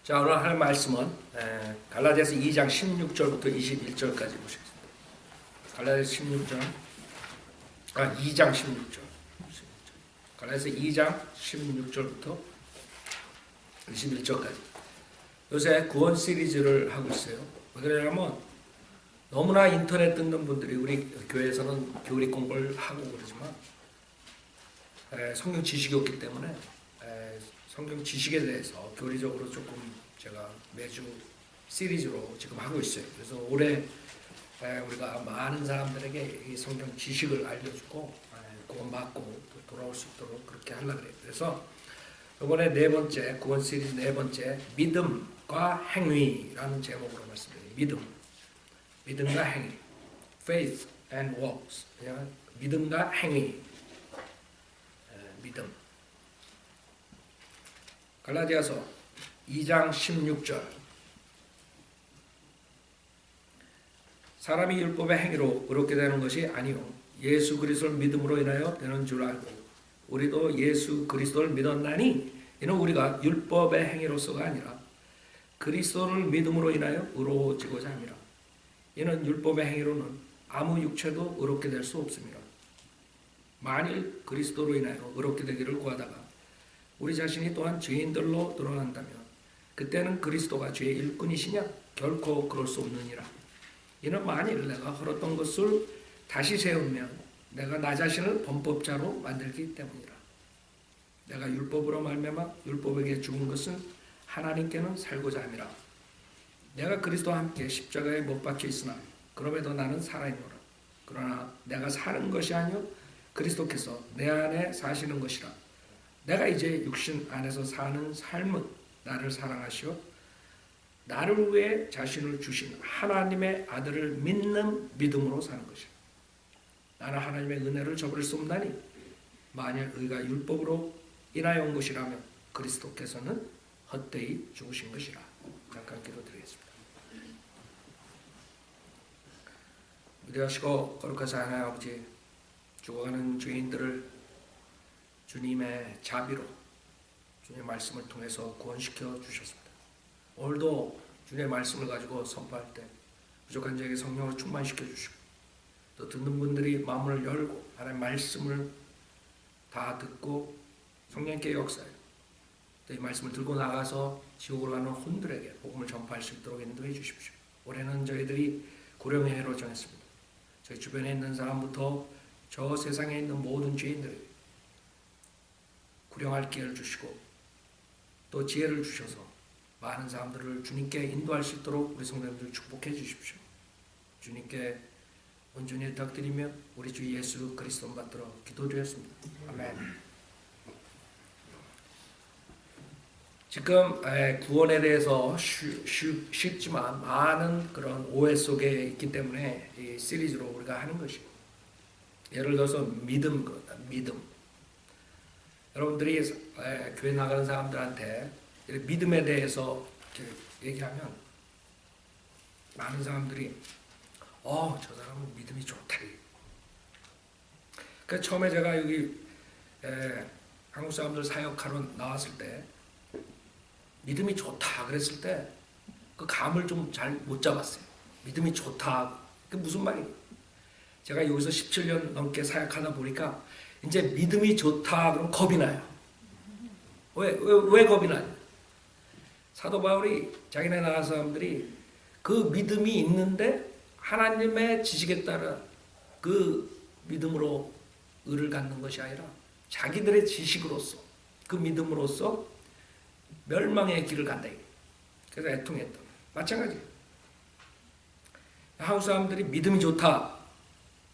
자, 오늘 할 말씀은 갈라디아서 2장 16절부터 21절까지 보시겠습니다. 갈라디아서 2장 16절. 갈라디아서 2장 16절부터 21절까지. 요새 구원 시리즈를 하고 있어요. 왜 그러냐면 너무나 인터넷 듣는 분들이 우리 교회에서는 교리 공부를 하고 그러지만 성경 지식이 없기 때문에 성경 지식에 대해서 교리적으로 조금 제가 매주 시리즈로 지금 하고 있어요. 그래서 올해 우리가 많은 사람들에게 이 성경 지식을 알려주고 구원받고 돌아올 수 있도록 그렇게 하려고 그래요. 그래서 이번에 네 번째 구원 시리즈 네 번째 믿음과 행위라는 제목으로 말씀드려요. 믿음과 행위, faith and works. 그냥 믿음과 행위, 믿음. 갈라디아서 2장 16절. 사람이 율법의 행위로 의롭게 되는 것이 아니요 예수 그리스도를 믿음으로 인하여 되는 줄 알고 우리도 예수 그리스도를 믿었나니 이는 우리가 율법의 행위로서가 아니라 그리스도를 믿음으로 인하여 의로워지고자 함이라. 이는 율법의 행위로는 아무 육체도 의롭게 될 수 없습니다. 만일 그리스도로 인하여 의롭게 되기를 구하다가 우리 자신이 또한 죄인들로 드러난다면 그때는 그리스도가 죄의 일꾼이시냐? 결코 그럴 수 없느니라. 이는 만일 내가 헐었던 것을 다시 세우면 내가 나 자신을 범법자로 만들기 때문이라. 내가 율법으로 말미암아 율법에게 죽은 것은 하나님께는 살고자 함이라. 내가 그리스도와 함께 십자가에 못 박혀 있으나 그럼에도 나는 살아있노라. 그러나 내가 사는 것이 아니요 그리스도께서 내 안에 사시는 것이라. 내가 이제 육신 안에서 사는 삶은 나를 사랑하시어 나를 위해 자신을 주신 하나님의 아들을 믿는 믿음으로 사는 것이라. 나는 하나님의 은혜를 저버릴 수 없나니 만일 의가 율법으로 인하여 온 것이라면 그리스도께서는 헛되이 죽으신 것이라. 잠깐 기도드리겠습니다. 위대하시고 거룩하신 하나님 아버지, 죽어가는 죄인들을 주님의 자비로 주님의 말씀을 통해서 구원시켜 주셨습니다. 오늘도 주님의 말씀을 가지고 선포할 때 부족한 자에게 성령을 충만시켜 주시고 또 듣는 분들이 마음을 열고 하나님의 말씀을 다 듣고 성령께 역사해 또 이 말씀을 들고 나가서 지옥으로 가는 혼들에게 복음을 전파할 수 있도록 인도해 주십시오. 올해는 저희들이 고령의 해로 정했습니다. 저희 주변에 있는 사람부터 저 세상에 있는 모든 죄인들에게 구령할 기회를 주시고 또 지혜를 주셔서 많은 사람들을 주님께 인도할 수 있도록 우리 성도님들 축복해 주십시오. 주님께 온전히 부탁드리며 우리 주 예수 그리스도 받들어 기도드렸습니다. 아멘. 지금 구원에 대해서 쉽지만 많은 그런 오해 속에 있기 때문에 이 시리즈로 우리가 하는 것이고, 예를 들어서 믿음. 여러분들이 교회 나가는 사람들한테 믿음에 대해서 얘기하면 많은 사람들이 저 사람은 믿음이 좋다. 그러니까 처음에 제가 여기 한국 사람들 사역하러 나왔을 때 믿음이 좋다 그랬을 때 그 감을 좀 잘 못 잡았어요. 믿음이 좋다. 그게 무슨 말이에요? 제가 여기서 17년 넘게 사역하다 보니까 이제 믿음이 좋다 그러면 겁이 나요. 왜 겁이 나요? 사도 바울이 자기네 나라 사람들이 그 믿음이 있는데 하나님의 지식에 따라 그 믿음으로 의를 갖는 것이 아니라 자기들의 지식으로서 그 믿음으로써 멸망의 길을 간다. 그래서 애통했다. 마찬가지예요. 한국 사람들이 믿음이 좋다.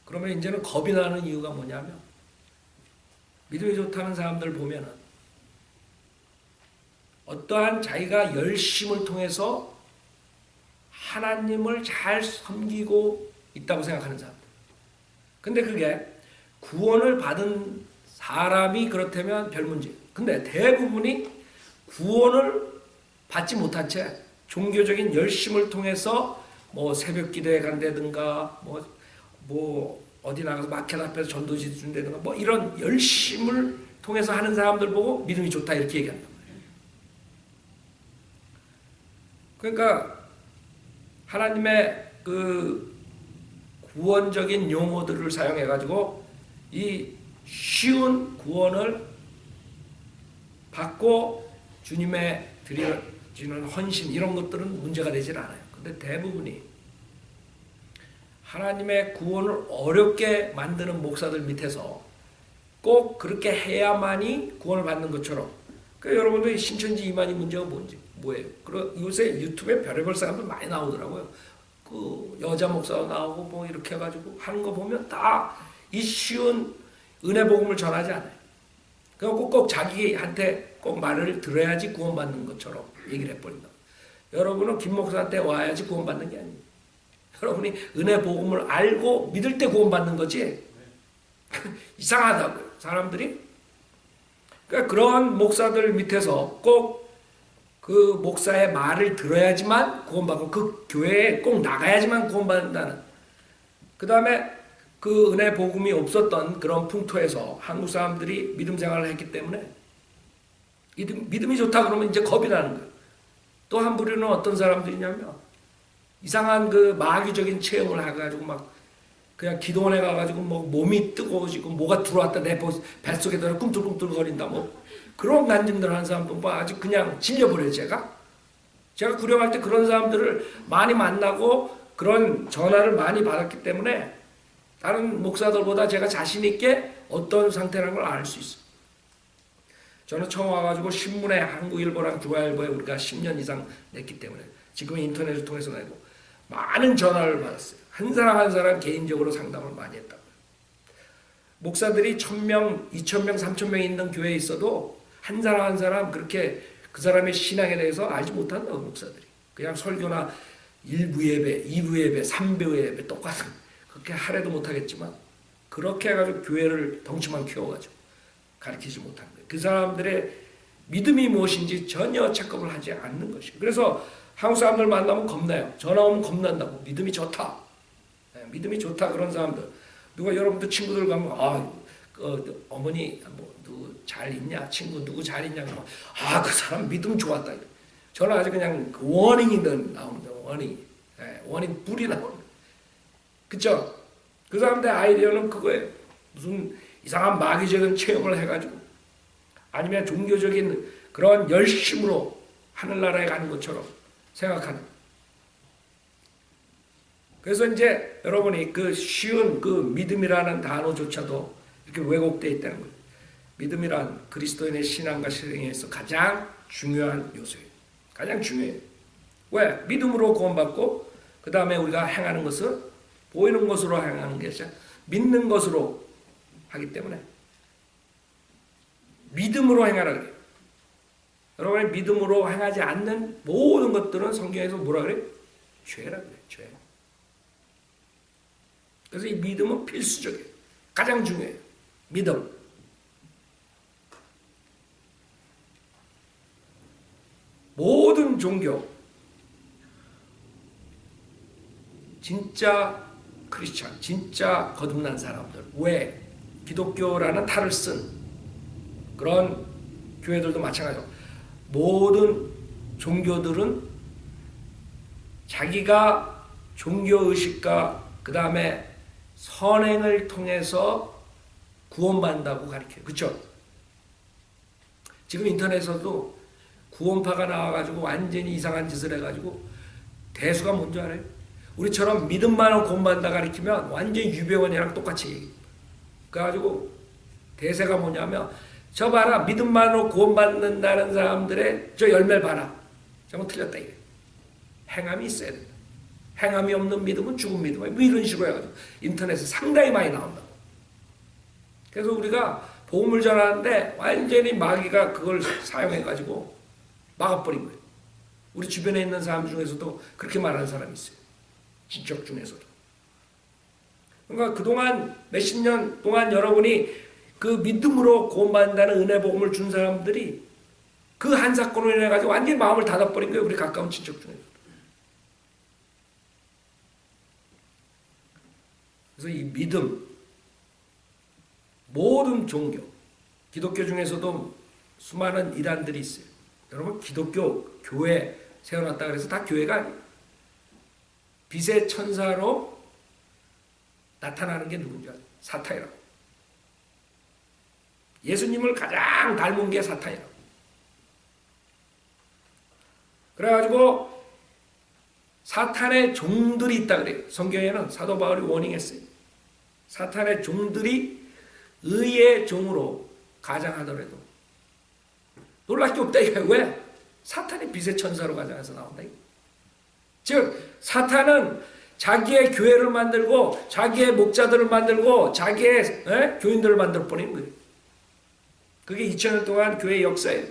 그러면 이제는 겁이 나는 이유가 뭐냐면 믿음이 좋다는 사람들 보면은 어떠한 자기가 열심을 통해서 하나님을 잘 섬기고 있다고 생각하는 사람들. 근데 그게 구원을 받은 사람이 그렇다면 별 문제. 근데 대부분이 구원을 받지 못한 채 종교적인 열심을 통해서 뭐 새벽 기도에 간다든가 뭐 어디 나가서 마켓 앞에서 전도지 준다든가 뭐 이런 열심을 통해서 하는 사람들 보고 믿음이 좋다 이렇게 얘기한단 말이에요. 그러니까 하나님의 그 구원적인 용어들을 사용해 가지고 이 쉬운 구원을 받고 주님의 드려지는 헌신 이런 것들은 문제가 되질 않아요. 근데 대부분이 하나님의 구원을 어렵게 만드는 목사들 밑에서 꼭 그렇게 해야만이 구원을 받는 것처럼, 그러니까 여러분들 신천지 이만희 문제가 뭐예요? 그리고 요새 유튜브에 별의별 사람들 많이 나오더라고요. 그 여자 목사가 나오고 뭐 이렇게 해가지고 하는 거 보면 다 이 쉬운 은혜 복음을 전하지 않아요. 그래갖고 꼭 자기한테 꼭 말을 들어야지 구원받는 것처럼 얘기를 해버린다. 여러분은 김 목사한테 와야지 구원받는 게 아니에요. 여러분이 은혜 복음을 알고 믿을 때 구원받는 거지. 이상하다고요, 사람들이. 그러니까 그런 목사들 밑에서 꼭 그 목사의 말을 들어야지만 구원받고 그 교회에 꼭 나가야지만 구원받는다는, 그 다음에 그 은혜 복음이 없었던 그런 풍토에서 한국 사람들이 믿음 생활을 했기 때문에 믿음이 좋다 그러면 이제 겁이 나는 거예요. 또 한 부류는 어떤 사람들이냐면 이상한 그 마귀적인 체험을 해가지고 막 그냥 기도원에 가가지고 뭐 몸이 뜨거워지고 뭐가 들어왔다 내 뱃속에 들어 꿈틀꿈틀거린다 뭐 그런 간증들 하는 사람도 뭐 아주 그냥 질려버려요. 제가 구령할 때 그런 사람들을 많이 만나고 그런 전화를 많이 받았기 때문에 다른 목사들보다 제가 자신 있게 어떤 상태라는 걸 알 수 있어요. 저는 처음 와가지고 신문에 한국일보랑 조아일보에 우리가 10년 이상 냈기 때문에 지금은 인터넷을 통해서 내고 많은 전화를 받았어요. 한 사람 한 사람 개인적으로 상담을 많이 했다고요. 목사들이 1000명, 2000명, 3000명 있는 교회에 있어도 한 사람 한 사람 그렇게 그 사람의 신앙에 대해서 알지 못한다고 목사들이. 그냥 설교나 1부 예배, 2부 예배, 3부 예배 똑같은 그렇게 하래도 못하겠지만 그렇게 해가지고 교회를 덩치만 키워가지고 가르치지 못한 거예요. 그 사람들의 믿음이 무엇인지 전혀 체크를 하지 않는 것이에요. 그래서 한국 사람들 만나면 겁나요. 전화 오면 겁난다고. 믿음이 좋다. 믿음이 좋다 그런 사람들. 누가 여러분들 친구들 가면 어머니 뭐 누구 잘 있냐? 친구 누구 잘 있냐? 그러면 그 사람 믿음 좋았다. 저는 아주 그냥 그 워닝이 나오는데 워닝 불이 나오는. 그쵸? 그 사람들의 아이디어는 그거예요. 무슨 이상한 마귀적인 체험을 해가지고 아니면 종교적인 그런 열심으로 하늘나라에 가는 것처럼 생각하는. 그래서 이제 여러분이 그 쉬운 그 믿음이라는 단어조차도 이렇게 왜곡되어 있다는 거예요. 믿음이란 그리스도인의 신앙과 실행에서 가장 중요한 요소예요. 가장 중요해요. 왜? 믿음으로 구원받고 그 다음에 우리가 행하는 것은 보이는 것으로 행하는 게 아니라 믿는 것으로 하기 때문에 믿음으로 행하라 그래요. 여러분이 믿음으로 행하지 않는 모든 것들은 성경에서 뭐라 그래요? 죄라 그래요. 죄. 그래서 이 믿음은 필수적이에요. 가장 중요해요. 믿음. 모든 종교, 진짜 크리스찬, 진짜 거듭난 사람들, 왜 기독교라는 탈을 쓴 그런 교회들도 마찬가지고 모든 종교들은 자기가 종교의식과 그 다음에 선행을 통해서 구원받는다고 가르쳐요. 그렇죠? 지금 인터넷에서도 구원파가 나와가지고 완전히 이상한 짓을 해가지고 대수가 뭔지 알아요? 우리처럼 믿음만으로 구원받는다 가르치면 완전히 유배원이랑 똑같이 얘기해요. 그래가지고 대세가 뭐냐면 저 봐라 믿음만으로 구원받는다는 사람들의 저 열매를 봐라. 저건 틀렸다 이게. 행함이 있어야 된다. 행함이 없는 믿음은 죽은 믿음이야. 뭐 이런 식으로 해가지고 인터넷에 상당히 많이 나온다고. 그래서 우리가 복음을 전하는데 완전히 마귀가 그걸 사용해가지고 막아버린 거예요. 우리 주변에 있는 사람 중에서도 그렇게 말하는 사람이 있어요. 지적 중에서도. 그러니까 그동안 몇십 년 동안 여러분이 그 믿음으로 구원받는다는 은혜 복음을 준 사람들이 그 한 사건으로 인해 가지고 완전히 마음을 닫아버린 거예요. 우리 가까운 친척 중에서. 그래서 이 믿음, 모든 종교, 기독교 중에서도 수많은 이단들이 있어요. 여러분 기독교 교회 세워놨다 그래서 다 교회가 아니에요. 빛의 천사로 나타나는 게 누군지 알아요? 사탄이라고. 예수님을 가장 닮은 게 사탄이라고. 그래가지고 사탄의 종들이 있다 그래요. 성경에는 사도 바울이 워닝했어요. 사탄의 종들이 의의 종으로 가장하더라도 놀랄 게 없다 이거예요. 왜? 사탄이 빛의 천사로 가장해서 나온다. 즉 사탄은 자기의 교회를 만들고 자기의 목자들을 만들고 자기의 교인들을 만들 뻔한 거예요. 그게 2000년 동안 교회 역사예요.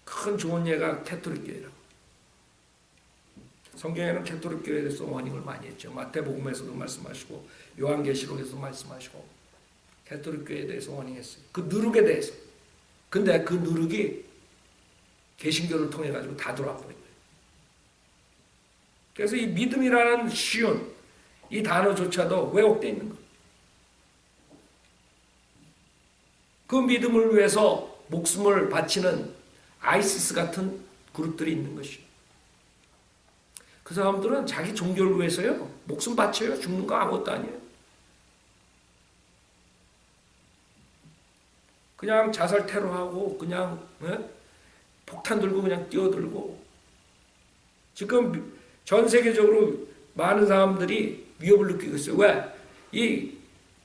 큰 좋은 예가 캐톨릭 교회라고. 성경에는 캐톨릭 교회에 대해서 워닝을 많이 했죠. 마태복음에서도 말씀하시고 요한계시록에서도 말씀하시고 캐톨릭 교회에 대해서 워닝했어요. 그 누룩에 대해서. 근데 그 누룩이 개신교를 통해 가지고 다 들어와 버린 거예요. 그래서 이 믿음이라는 쉬운 이 단어조차도 왜곡되어 있는 거예요. 그 믿음을 위해서 목숨을 바치는 아이시스 같은 그룹들이 있는 것이에요. 그 사람들은 자기 종교를 위해서요 목숨 바쳐요. 죽는 거 아무것도 아니에요. 그냥 자살 테러하고 그냥 폭탄 들고 그냥 뛰어들고 지금 전 세계적으로 많은 사람들이 위협을 느끼고 있어요. 왜? 이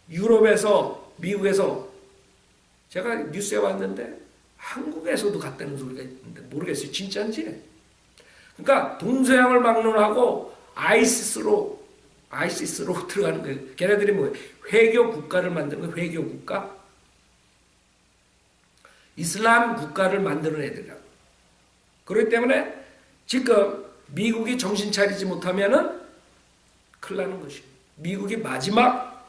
유럽에서 미국에서 제가 뉴스에 봤는데 한국에서도 갔다는 소리가 있는데 모르겠어요. 진짜인지. 그러니까 동서양을 막론하고 아이시스로 들어가는 거예요. 걔네들이 뭐예요? 회교 국가를 만드는 거예요. 회교 국가. 이슬람 국가를 만드는 애들이라고. 그렇기 때문에 지금 미국이 정신 차리지 못하면은 큰일 나는 것이에요. 미국이 마지막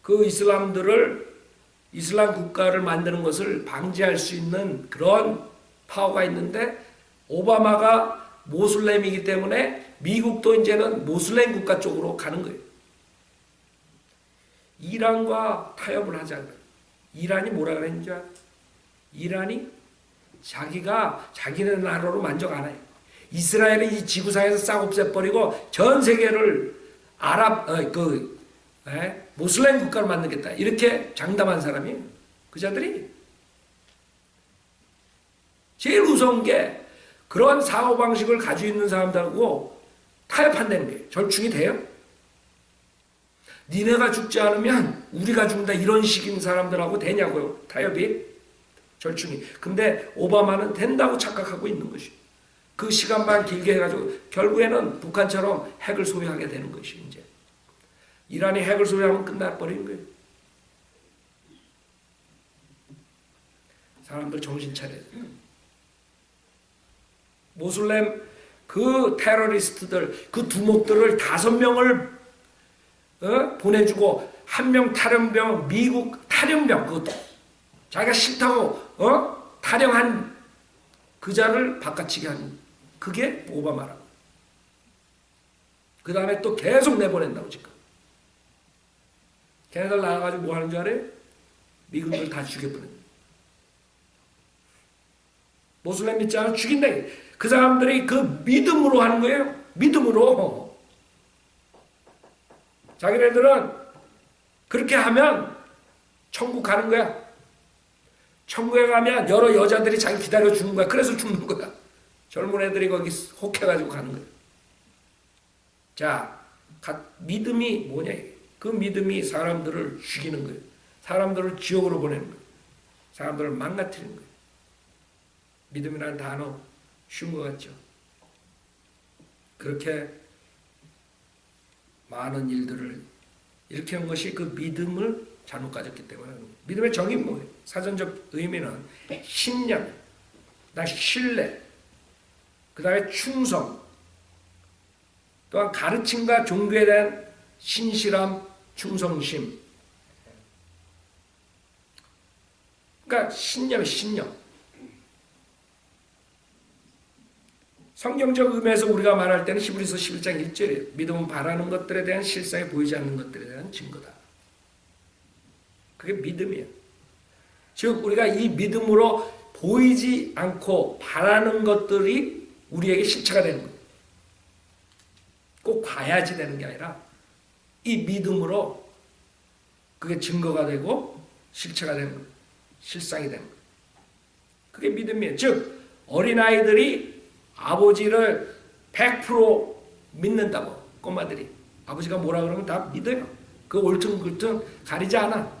그 이슬람 국가를 만드는 것을 방지할 수 있는 그런 파워가 있는데 오바마가 모슬렘이기 때문에 미국도 이제는 모슬렘 국가 쪽으로 가는 거예요. 이란과 타협을 하자고요. 이란이 뭐라 그랬는지 알아요? 이란이 자기네 나라로 만족 안 해요. 이스라엘은 이 지구상에서 싹 없애버리고 전 세계를 모슬렘 국가로 만들겠다. 이렇게 장담한 사람이에요. 그 자들이. 제일 무서운 게 그런 사고방식을 가지고 있는 사람들하고 타협한다는 거예요. 절충이 돼요? 니네가 죽지 않으면 우리가 죽는다. 이런 식인 사람들하고 되냐고요. 타협이. 절충이. 근데 오바마는 된다고 착각하고 있는 것이에요. 그 시간만 길게 해가지고 결국에는 북한처럼 핵을 소유하게 되는 것이에요. 이제. 이란이 핵을 소유하면 끝나버린 거예요. 사람들 정신 차려야 돼요. 모슬렘 그 테러리스트들, 그 두목들을 5명을 보내주고 1명 탈영병, 미국 탈영병 그것도 자기가 싫다고 탈영한 그 자를 바깥치게 하는 그게 오바마라고. 그 다음에 또 계속 내보낸다고 지금. 걔네들 나와가지고 뭐 하는 줄 알아요? 미국을 다 죽여버린다. 모슬렘 믿지 않으면 죽인다. 그 사람들이 그 믿음으로 하는 거예요. 믿음으로. 자기네들은 그렇게 하면 천국 가는 거야. 천국에 가면 여러 여자들이 자기 기다려 주는 거야. 그래서 죽는 거야. 젊은 애들이 거기 혹해가지고 가는 거야. 자, 믿음이 뭐냐? 그 믿음이 사람들을 죽이는 거예요. 사람들을 지옥으로 보내는 거예요. 사람들을 망가뜨리는 거예요. 믿음이라는 단어 쉬운 것 같죠? 그렇게 많은 일들을 일으키는 것이 그 믿음을 잘못 가졌기 때문에. 믿음의 정의는 뭐예요? 사전적 의미는 신념, 신뢰, 그 다음에 충성, 또한 가르침과 종교에 대한 신실함, 충성심. 그러니까 신념. 성경적 의미에서 우리가 말할 때는 히브리서 11장 1절이에요. 믿음은 바라는 것들에 대한 실상이 보이지 않는 것들에 대한 증거다. 그게 믿음이에요. 즉 우리가 이 믿음으로 보이지 않고 바라는 것들이 우리에게 실체가 되는 거예요. 꼭 봐야지 되는 게 아니라 이 믿음으로 그게 증거가 되고 실체가 되는 거예요. 실상이 되는 거예요. 그게 믿음이에요. 즉 어린아이들이 아버지를 100% 믿는다고. 꼬마들이 아버지가 뭐라 그러면 다 믿어요. 그 얼퉁불퉁 가리지 않아.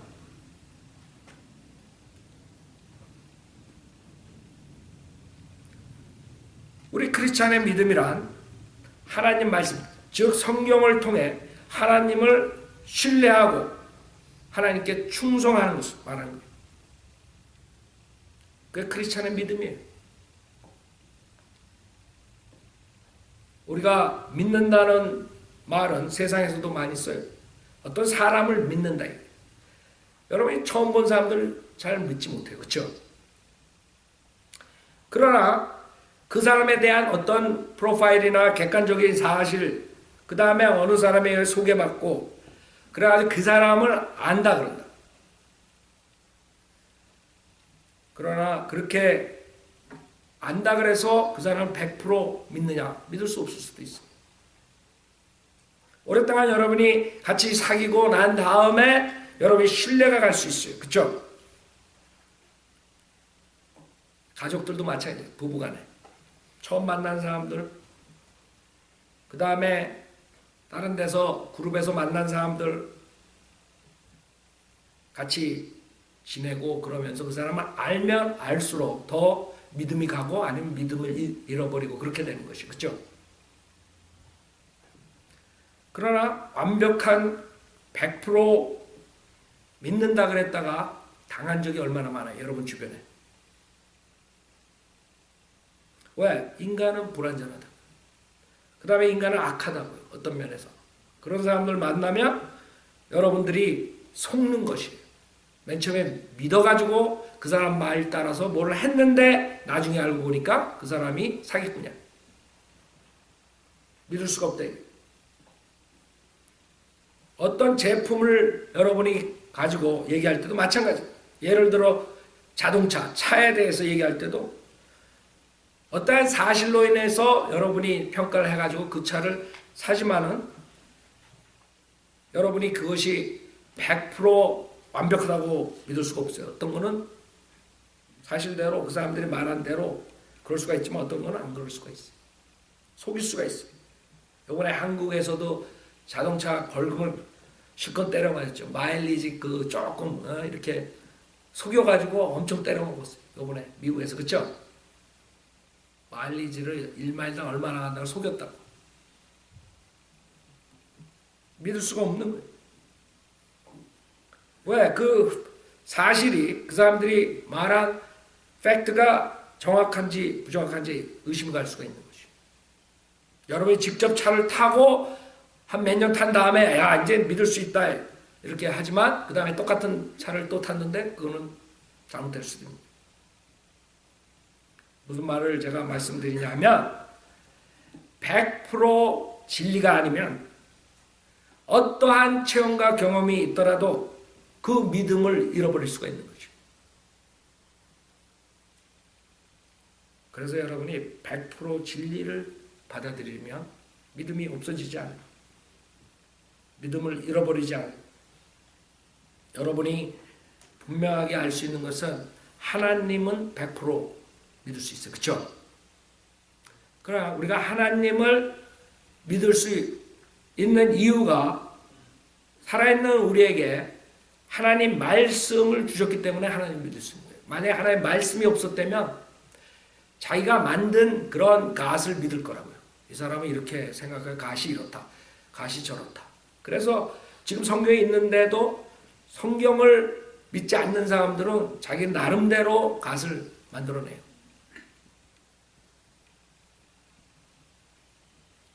우리 크리스찬의 믿음이란 하나님 말씀, 즉 성경을 통해 하나님을 신뢰하고 하나님께 충성하는 것을 말하는 거예요. 그게 크리스찬의 믿음이에요. 우리가 믿는다는 말은 세상에서도 많이 써요. 어떤 사람을 믿는다. 여러분이 처음 본 사람들 잘 믿지 못해요. 그렇죠? 그러나 그 사람에 대한 어떤 프로파일이나 객관적인 사실, 그 다음에 어느 사람에 소개받고 그래가지고 그 사람을 안다 그런다. 그러나 그렇게 안다 그래서 그 사람을 100% 믿느냐? 믿을 수 없을 수도 있어요. 오랫동안 여러분이 같이 사귀고 난 다음에 여러분이 신뢰가 갈 수 있어요. 그렇죠? 가족들도 마찬가지예요. 부부간에. 처음 만난 사람들, 그 다음에 다른 데서 그룹에서 만난 사람들 같이 지내고 그러면서 그 사람을 알면 알수록 더 믿음이 가고 아니면 믿음을 잃어버리고 그렇게 되는 것이 그렇죠? 그러나 완벽한 100% 믿는다 그랬다가 당한 적이 얼마나 많아요. 여러분 주변에. 왜? 인간은 불완전하다. 그 다음에 인간은 악하다고요. 어떤 면에서. 그런 사람들 만나면 여러분들이 속는 것이에요. 맨 처음에 믿어가지고 그 사람 말 따라서 뭘 했는데 나중에 알고 보니까 그 사람이 사기꾼이야. 믿을 수가 없다. 어떤 제품을 여러분이 가지고 얘기할 때도 마찬가지예요. 예를 들어 자동차, 차에 대해서 얘기할 때도 어떠한 사실로 인해서 여러분이 평가를 해가지고 그 차를 사지만은 여러분이 그것이 100% 완벽하다고 믿을 수가 없어요. 어떤 거는 사실대로 그 사람들이 말한 대로 그럴 수가 있지만 어떤 거는 안 그럴 수가 있어요. 속일 수가 있어요. 이번에 한국에서도 자동차 벌금을 실컷 때려 맞았죠. 마일리지 그 조금 이렇게 속여가지고 엄청 때려 먹었어요. 이번에 미국에서. 그렇죠? 마일리지를 1마일당 얼마나 한다고 속였다고. 믿을 수가 없는 거예요. 왜? 그 사실이 그 사람들이 말한 팩트가 정확한지 부정확한지 의심이 갈 수가 있는 것이죠. 여러분이 직접 차를 타고 한 몇 년 탄 다음에 야 이제 믿을 수 있다 이렇게 하지만 그 다음에 똑같은 차를 또 탔는데 그거는 잘못될 수도 있습니다. 무슨 말을 제가 말씀드리냐면 100% 진리가 아니면 어떠한 체험과 경험이 있더라도 그 믿음을 잃어버릴 수가 있는 거죠. 그래서 여러분이 100% 진리를 받아들이면 믿음이 없어지지 않아요. 믿음을 잃어버리지 않아요. 여러분이 분명하게 알 수 있는 것은 하나님은 100% 믿을 수 있어요. 그렇죠? 그러나 우리가 하나님을 믿을 수 있는 이유가 살아있는 우리에게 하나님 말씀을 주셨기 때문에 하나님 믿을 수 있는 거예요. 만약에 하나님 말씀이 없었다면 자기가 만든 그런 갓을 믿을 거라고요. 이 사람은 이렇게 생각해요. 갓이 이렇다. 갓이 저렇다. 그래서 지금 성경에 있는데도 성경을 믿지 않는 사람들은 자기 나름대로 갓을 만들어내요.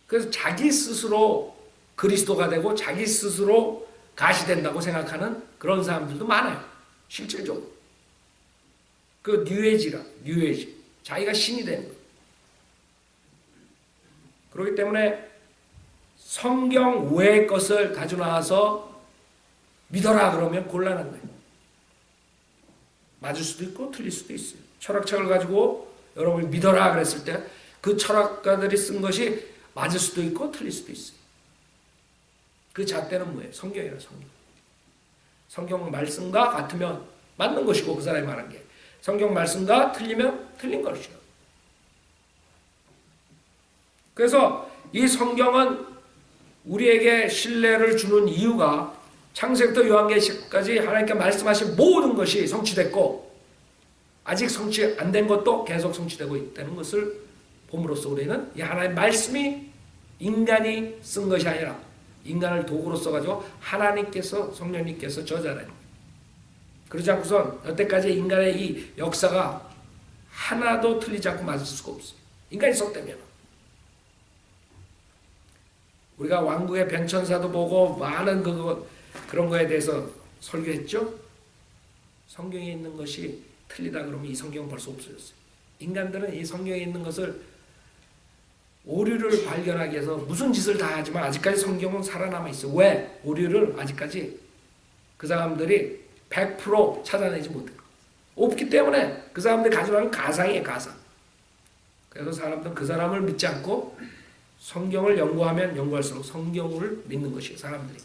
그래서 자기 스스로 그리스도가 되고 자기 스스로 갓이 된다고 생각하는 그런 사람들도 많아요. 실질적으로. 그 뉴에이지. 자기가 신이 되는 거예요. 그렇기 때문에 성경 외의 것을 가지고 나와서 믿어라 그러면 곤란한 거예요. 맞을 수도 있고 틀릴 수도 있어요. 철학책을 가지고 여러분이 믿어라 그랬을 때 그 철학가들이 쓴 것이 맞을 수도 있고 틀릴 수도 있어요. 그 잣대는 뭐예요? 성경이에요. 성경. 성경 말씀과 같으면 맞는 것이고 그 사람이 말한 게 성경 말씀과 틀리면 틀린 것이요. 그래서 이 성경은 우리에게 신뢰를 주는 이유가 창세부터 요한계시까지 하나님께 말씀하신 모든 것이 성취됐고 아직 성취 안 된 것도 계속 성취되고 있다는 것을 봄으로써 우리는 이 하나님의 말씀이 인간이 쓴 것이 아니라 인간을 도구로 써가지고 하나님께서 성령님께서 저자라는 거예요. 그러지 않고선 여태까지 인간의 이 역사가 하나도 틀리지 않고 맞을 수가 없어요. 인간이 썼다면 우리가 왕국의 변천사도 보고 많은 그런 거에 대해서 설교했죠. 성경에 있는 것이 틀리다 그러면 이 성경은 벌써 없어졌어요. 인간들은 이 성경에 있는 것을 오류를 발견하기 위해서 무슨 짓을 다 하지만 아직까지 성경은 살아남아 있어요. 왜? 오류를 아직까지 그 사람들이 100% 찾아내지 못해요. 없기 때문에 그 사람들이 가지고 있는 가상이에요. 가상. 그래서 사람들은 그 사람을 믿지 않고 성경을 연구하면 연구할수록 성경을 믿는 것이에요. 사람들이.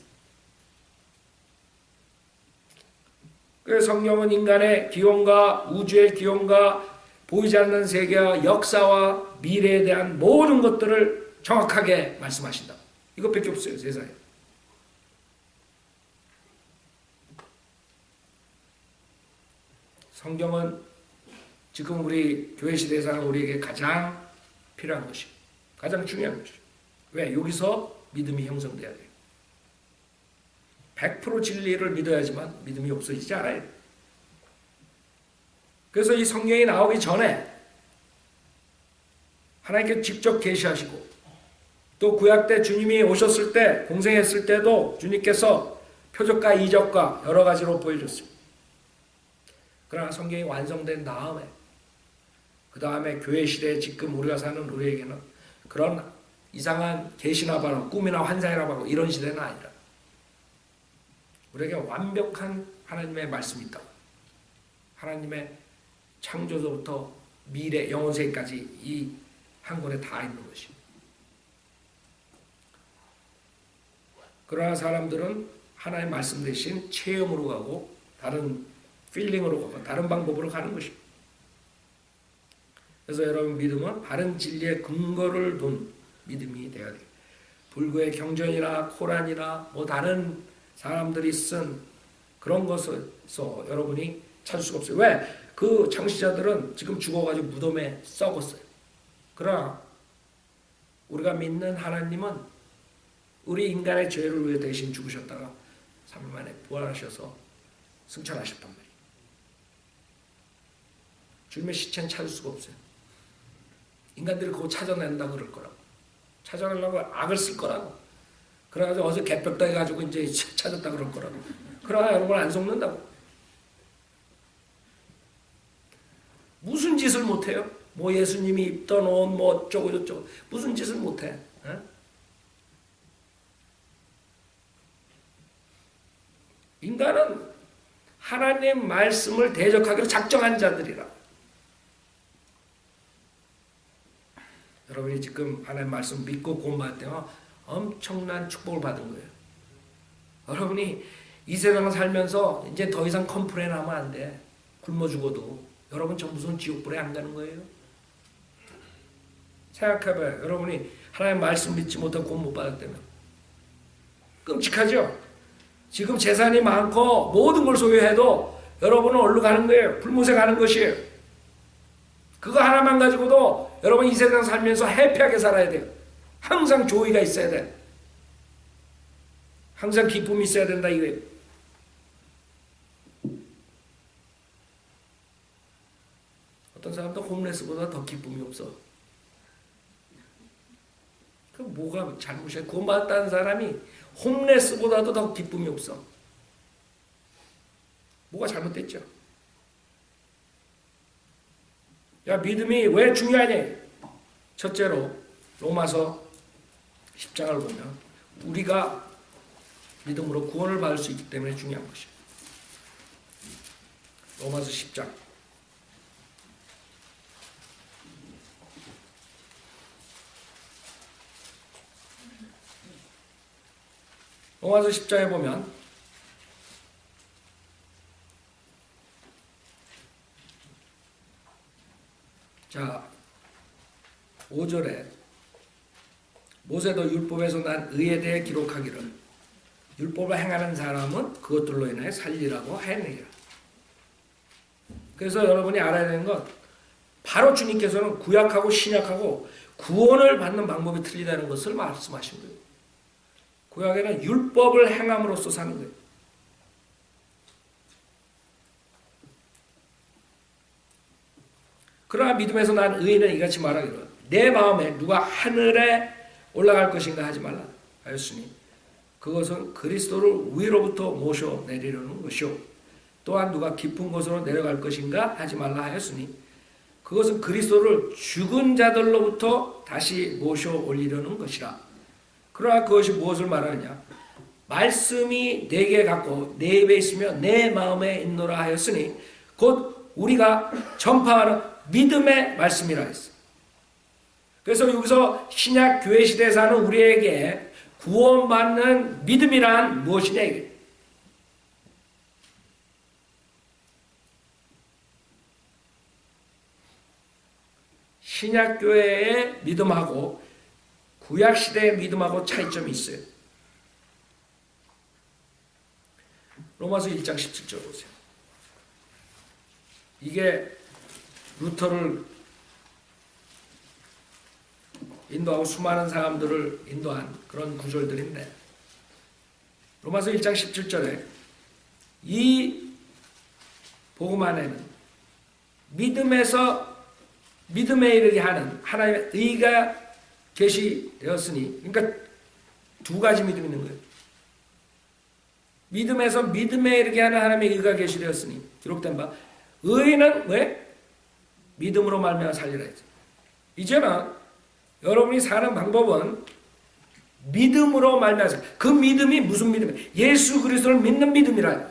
그래서 성경은 인간의 기원과 우주의 기원과 보이지 않는 세계와 역사와 미래에 대한 모든 것들을 정확하게 말씀하신다. 이것밖에 없어요. 세상에. 성경은 지금 우리 교회 시대에서는 우리에게 가장 필요한 것이에요. 가장 중요한 것이죠. 왜? 여기서 믿음이 형성돼야 돼요. 100% 진리를 믿어야지만 믿음이 없어지지 않아요. 그래서 이 성경이 나오기 전에 하나님께 직접 계시하시고 또 구약 때 주님이 오셨을 때 공생했을 때도 주님께서 표적과 이적과 여러 가지로 보여줬습니다. 그러나 성경이 완성된 다음에 그 다음에 교회 시대에 지금 우리가 사는 우리에게는 그런 이상한 계시나 바로 꿈이나 환상이나 바로 이런 시대는 아니라 우리에게 완벽한 하나님의 말씀이 있다. 하나님의 창조서부터 미래 영원세까지 이 한 권에 다 있는 것입니다. 그러나 사람들은 하나님의 말씀 대신 체험으로 가고 다른 필링으로 가고 다른 방법으로 가는 것입니다. 그래서 여러분 믿음은 바른 진리의 근거를 둔 믿음이 되어야 돼요. 불교의 경전이나 코란이나 뭐 다른 사람들이 쓴 그런 것에서 여러분이 찾을 수가 없어요. 왜? 그 창시자들은 지금 죽어가지고 무덤에 썩었어요. 그러나 우리가 믿는 하나님은 우리 인간의 죄를 위해 대신 죽으셨다가 3일 만에 부활하셔서 승천하셨단 말이에요. 주님의 시체는 찾을 수가 없어요. 인간들이 그거 찾아낸다 그럴 거라고. 찾아내려고 악을 쓸 거라고. 그래가지고 어서 개벽다 해가지고 이제 찾았다 그럴 거라고. 그러나 여러분 안 속는다고. 무슨 짓을 못해요? 뭐 예수님이 입던 옷, 뭐 어쩌고 저쩌고 무슨 짓을 못해? 에? 인간은 하나님 말씀을 대적하기로 작정한 자들이라. 여러분이 지금 하나님 말씀 믿고 구원받을 때는 엄청난 축복을 받은 거예요. 여러분이 이 세상을 살면서 이제 더 이상 컴플레인 하면 안 돼. 굶어 죽어도. 여러분 저 무슨 지옥불에 안 가는 거예요? 생각해봐요. 여러분이 하나님 말씀 믿지 못하고 구원 못 받았다면 끔찍하죠? 지금 재산이 많고 모든 걸 소유해도 여러분은 어디로 가는 거예요? 불못에 가는 것이에요. 그거 하나만 가지고도 여러분 이 세상 살면서 해피하게 살아야 돼요. 항상 조의가 있어야 돼. 항상 기쁨이 있어야 된다 이거예요. 어떤 사람도 홈레스보다 더 기쁨이 없어. 그 뭐가 잘못이야? 구원받았다는 사람이 홈레스보다도 더 기쁨이 없어. 뭐가 잘못됐죠? 야, 믿음이 왜 중요하냐? 첫째로 로마서 10장을 보면 우리가 믿음으로 구원을 받을 수 있기 때문에 중요한 것이에요. 로마서 10장 로마서 10장에 보면 자 5절에 모세도 율법에서 난 의에 대해 기록하기를 율법을 행하는 사람은 그것들로 인해 살리라고 하였느니라. 그래서 여러분이 알아야 되는 건 바로 주님께서는 구약하고 신약하고 구원을 받는 방법이 틀리다는 것을 말씀하신 거예요. 구약에는 율법을 행함으로써 사는 거예요. 그러나 믿음에서 난 의인은 이같이 말하기를 내 마음에 누가 하늘에 올라갈 것인가 하지 말라 하였으니 그것은 그리스도를 위로부터 모셔 내리려는 것이요 또한 누가 깊은 곳으로 내려갈 것인가 하지 말라 하였으니 그것은 그리스도를 죽은 자들로부터 다시 모셔 올리려는 것이라. 그러나 그것이 무엇을 말하느냐? 말씀이 내게 갖고 내 입에 있으며 내 마음에 있노라 하였으니 곧 우리가 전파하는 믿음의 말씀이라 했어요. 그래서 여기서 신약 교회 시대에 사는 우리에게 구원받는 믿음이란 무엇이냐 이게. 신약 교회의 믿음하고 구약 시대의 믿음하고 차이점이 있어요. 로마서 1장 17절 보세요. 이게 루터를 인도하고 수많은 사람들을 인도한 그런 구절들인데 로마서 1장 17절에 이 복음 안에는 믿음에 이르게 하는 하나님의 의가 계시되었으니 그러니까 두 가지 믿음이 있는 거예요. 믿음에서 믿음에 이르게 하는 하나님의 의가 계시되었으니 기록된 바 의인은 왜? 믿음으로 말미암아 살리라 했죠. 이제는 여러분이 사는 방법은 믿음으로 말미암아 그 믿음이 무슨 믿음이에요? 예수 그리스도를 믿는 믿음이라.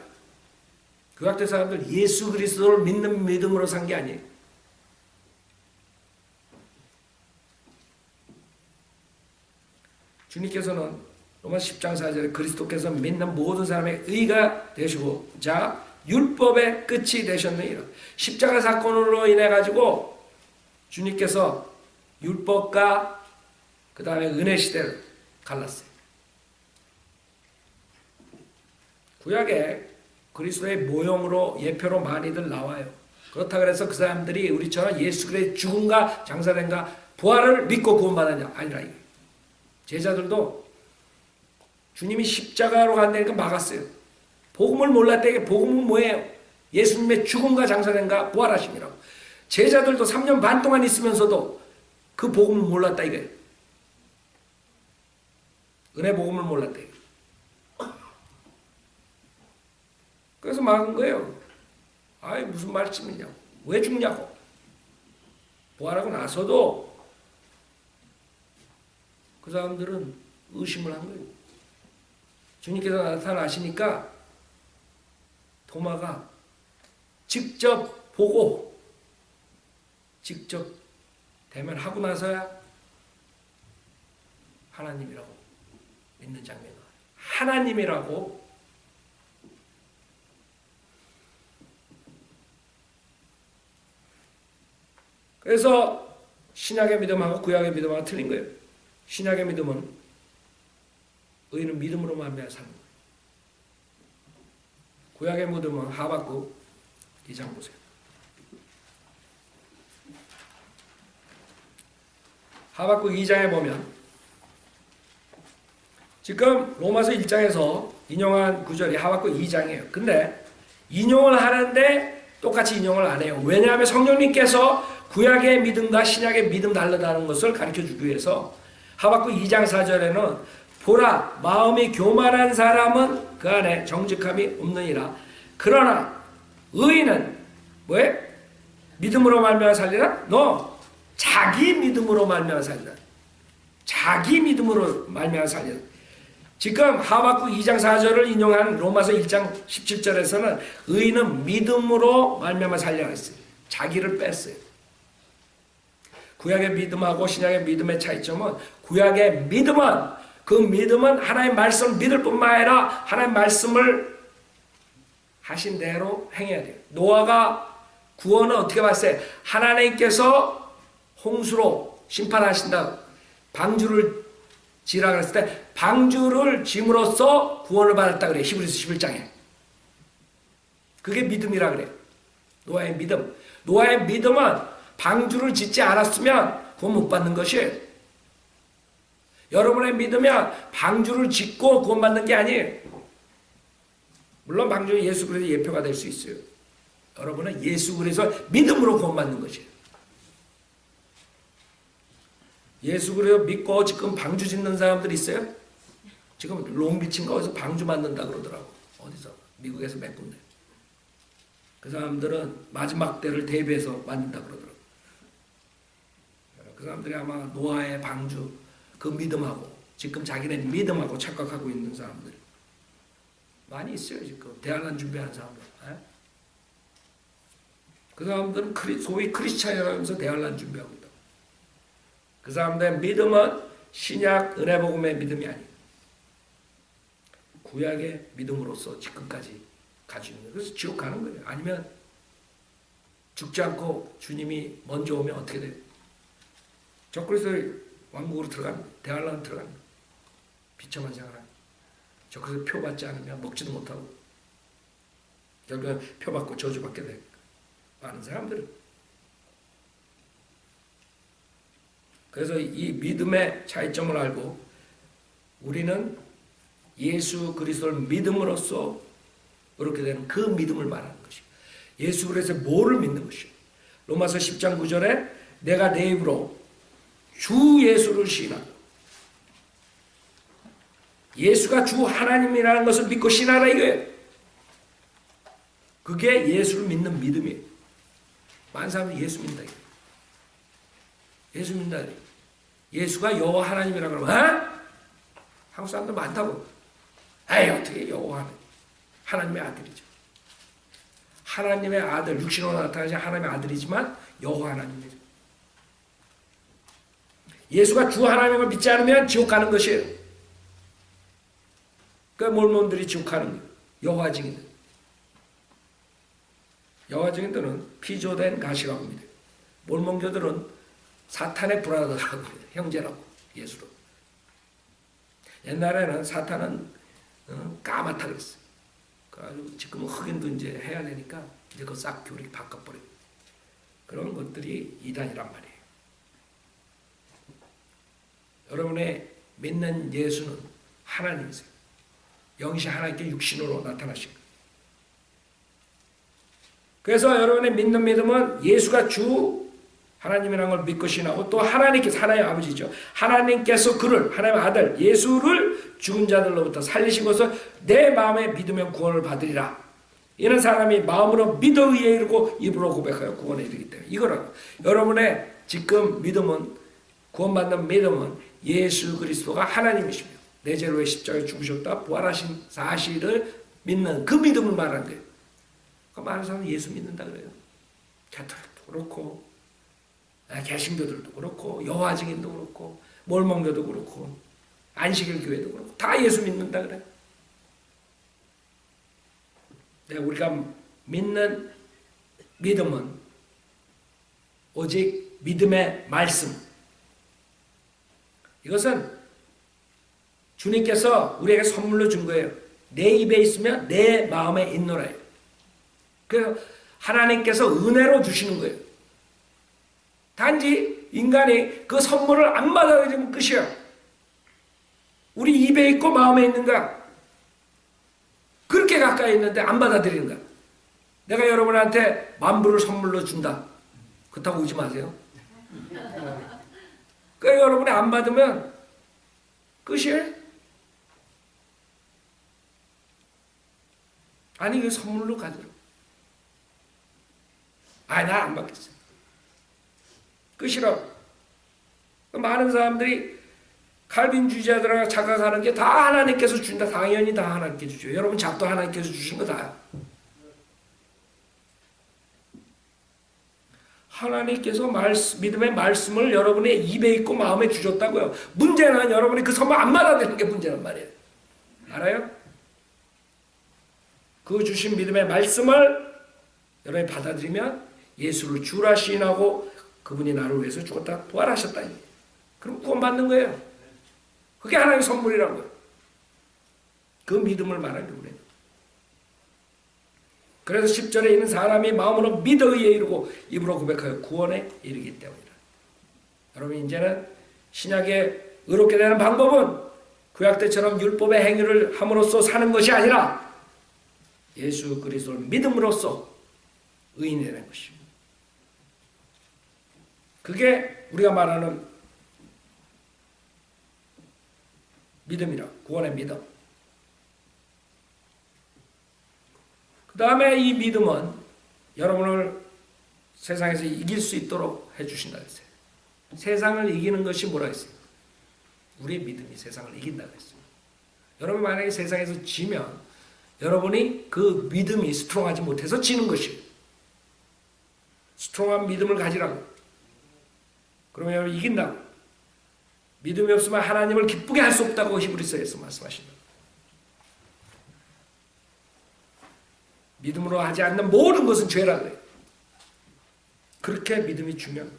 그 학대 사람들 예수 그리스도를 믿는 믿음으로 산 게 아니에요. 주님께서는 로마서 10장 4절에 그리스도께서 믿는 모든 사람의 의가 되시고 자 율법의 끝이 되셨느니라. 십자가 사건으로 인해 가지고 주님께서 율법과 그 다음에 은혜 시대를 갈랐어요. 구약에 그리스도의 모형으로 예표로 많이들 나와요. 그렇다 그래서 그 사람들이 우리처럼 예수 그리스도의 죽음과 장사된가 부활을 믿고 구원받았냐 아니라 이게. 제자들도 주님이 십자가로 간다니까 막았어요. 복음을 몰랐다니까 복음은 뭐예요? 예수님의 죽음과 장사된가 부활하심이라고. 제자들도 3년 반 동안 있으면서도 그 복음을 몰랐다 이거예요. 은혜 복음을 몰랐다 이거예요. 그래서 막은 거예요. 아이 무슨 말씀이냐고. 왜 죽냐고. 부활하고 나서도 그 사람들은 의심을 한 거예요. 주님께서 나타나시니까 도마가 직접 보고 직접 대면하고 나서야 하나님이라고 믿는 장면이 나와요. 하나님이라고. 그래서 신약의 믿음하고 구약의 믿음하고 틀린 거예요. 신약의 믿음은 의인은 믿음으로 말미암아 사는 거예요. 구약의 믿음은 하박국 2장 보세요. 하박국 2장에 보면 지금 로마서 1장에서 인용한 구절이 하박국 2장이에요. 근데 인용을 하는데 똑같이 인용을 안 해요. 왜냐하면 성령님께서 구약의 믿음과 신약의 믿음 다르다는 것을 가르쳐주기 위해서 하박국 2장 4절에는 보라 마음이 교만한 사람은 그 안에 정직함이 없느니라. 그러나 의인은 왜? 믿음으로 말미암아 살리라? 너 자기 믿음으로 말미암아 살리라. 자기 믿음으로 말미암아 살리라. 지금 하박국 2장 4절을 인용한 로마서 1장 17절에서는 의인은 믿음으로 말미암아 살리라 했어요. 자기를 뺐어요. 구약의 믿음하고 신약의 믿음의 차이점은 구약의 믿음은 그 믿음은 하나님의 말씀을 믿을 뿐만 아니라 하나님의 말씀을 하신 대로 행해야 돼요. 노아가 구원을 어떻게 봤어요? 하나님께서 홍수로 심판하신다. 방주를 지으라 그랬을 때 방주를 짐으로써 구원을 받았다 그래요. 히브리서 11장에. 그게 믿음이라 그래요. 노아의 믿음. 노아의 믿음은 방주를 짓지 않았으면 구원 못 받는 것이에요. 여러분의 믿으면 방주를 짓고 구원받는 게 아니에요. 물론 방주는 예수 그리스도의 예표가 될 수 있어요. 여러분은 예수 그리스도의 믿음으로 구원받는 것이에요. 예수 그리스도 믿고 지금 방주 짓는 사람들 있어요? 지금 롱비치인가 어디서 방주 만든다 그러더라고. 어디서? 미국에서 몇 군데. 그 사람들은 마지막 때를 대비해서 만든다 그러더라고. 그 사람들이 아마 노아의 방주 그 믿음하고 지금 자기네 믿음하고 착각하고 있는 사람들 많이 있어요. 지금 대환란 준비하는 사람들. 그 사람들은 소위 크리스찬이라고 하면서 대환란 준비하고 있다. 그 사람들의 믿음은 신약 은혜복음의 믿음이 아니에요. 구약의 믿음으로서 지금까지 가지고 있는 거예요. 그래서 지옥 가는 거예요. 아니면 죽지 않고 주님이 먼저 오면 어떻게 돼요? 적그리스도의 왕국으로 들어갑니다. 대환란 들어갑니다. 비참한 생활을 적그리스도 표 받지 않으면 먹지도 못하고 결국은 표 받고 저주받게 돼요. 많은 사람들은. 그래서 이 믿음의 차이점을 알고 우리는 예수 그리스도를 믿음으로써 그렇게 되는 그 믿음을 말하는 것이에요. 예수 그리스도의 뭐를 믿는 것이에요. 로마서 10장 9절에 내가 내 입으로 주 예수를 시인하고 예수가 주 하나님이라는 것을 믿고 신하라 이거예요. 그게 예수를 믿는 믿음이에요. 많은 사람들이 예수 믿는다 이거예요. 예수 믿는다 이거예요. 예수가 여호와 하나님이라고 그러면 한국 사람들 많다고. 에이 어떻게 여호와 하나님의 아들이죠. 하나님의 아들 육신으로 나타나신 하나님의 아들이지만 여호와 하나님이죠. 예수가 주 하나님을 믿지 않으면 지옥 가는 것이에요. 그러니까 몰몬들이 지옥 가는 거예요. 여호와 증인들. 여호와 증인들은 피조된 가시라고 합니다. 몰몬교들은 사탄의 브라더라고 해요. 형제라고 예수로. 옛날에는 사탄은 까맣다 그랬어요. 그래가지고 지금은 흑인도 이제 해야 되니까 이제 그거 싹 교리 바꿔버려요. 그런 것들이 이단이란 말이에요. 여러분의 믿는 예수는 하나님이세요. 영이신 하나님께 육신으로 나타나신 거예요. 그래서 여러분의 믿는 믿음은 예수가 주 하나님이라는 걸 믿고 신하고 또 하나님께서 하나님 아버지죠. 하나님께서 그를 하나님의 아들 예수를 죽은 자들로부터 살리시고서 내 마음에 믿으면 구원을 받으리라. 이런 사람이 마음으로 믿어 의에 이르고 입으로 고백하여 구원에 이르기 때문에 이거라고. 여러분의 지금 믿음은 구원받는 믿음은 예수 그리스도가 하나님이시며 내 죄로 십자가에 죽으셨다 부활하신 사실을 믿는 그 믿음을 말하는 거예요. 많은 사람은 예수 믿는다 그래요. 가톨릭도 그렇고 개신교들도 그렇고 여호와 증인도 그렇고 몰몬교도 그렇고 안식일 교회도 그렇고 다 예수 믿는다 그래요. 우리가 믿는 믿음은 오직 믿음의 말씀. 이것은 주님께서 우리에게 선물로 준 거예요. 내 입에 있으면 내 마음에 있노라요. 그래서 하나님께서 은혜로 주시는 거예요. 단지 인간이 그 선물을 안 받아들이면 끝이야. 우리 입에 있고 마음에 있는가? 그렇게 가까이 있는데 안 받아들이는 거야. 내가 여러분한테 만불을 선물로 준다. 그렇다고 오지 마세요. 그러니까 여러분이 안 받으면 끝이에요. 아니 그 선물로 가지라. 나 안 받겠어. 끝이라고. 많은 사람들이 칼빈주의자들하고 착각하는 게 다 하나님께서 준다. 당연히 다 하나님께 주죠. 여러분 잡도 하나님께서 주신 거 다야. 하나님께서 믿음의 말씀을 여러분의 입에 있고 마음에 주셨다고요. 문제는 여러분이 그 선물 안 받아들이는 게 문제란 말이에요. 알아요? 그 주신 믿음의 말씀을 여러분이 받아들이면 예수를 주라 시인하고 그분이 나를 위해서 죽었다 부활하셨다. 그럼 구원받는 거예요. 그게 하나님의 선물이라고요. 그 믿음을 말하는 거예요. 그래서 10절에 있는 사람이 마음으로 믿어 의에 이르고 입으로 고백하여 구원에 이르기 때문이다. 여러분 이제는 신약에 의롭게 되는 방법은 구약 때처럼 율법의 행위를 함으로써 사는 것이 아니라 예수 그리스도를 믿음으로써 의인이 되는 것입니다. 그게 우리가 말하는 믿음이라, 구원의 믿음. 그 다음에 이 믿음은 여러분을 세상에서 이길 수 있도록 해주신다 했어요. 세상을 이기는 것이 뭐라 했어요? 우리의 믿음이 세상을 이긴다고 했어요. 여러분 만약에 세상에서 지면 여러분이 그 믿음이 스트롱하지 못해서 지는 것이에요. 스트롱한 믿음을 가지라고. 그러면 여러분 이긴다고. 믿음이 없으면 하나님을 기쁘게 할 수 없다고 히브리서에서 말씀하신다. 믿음으로 하지 않는 모든 것은 죄라고 해요. 그렇게 믿음이 중요합니다.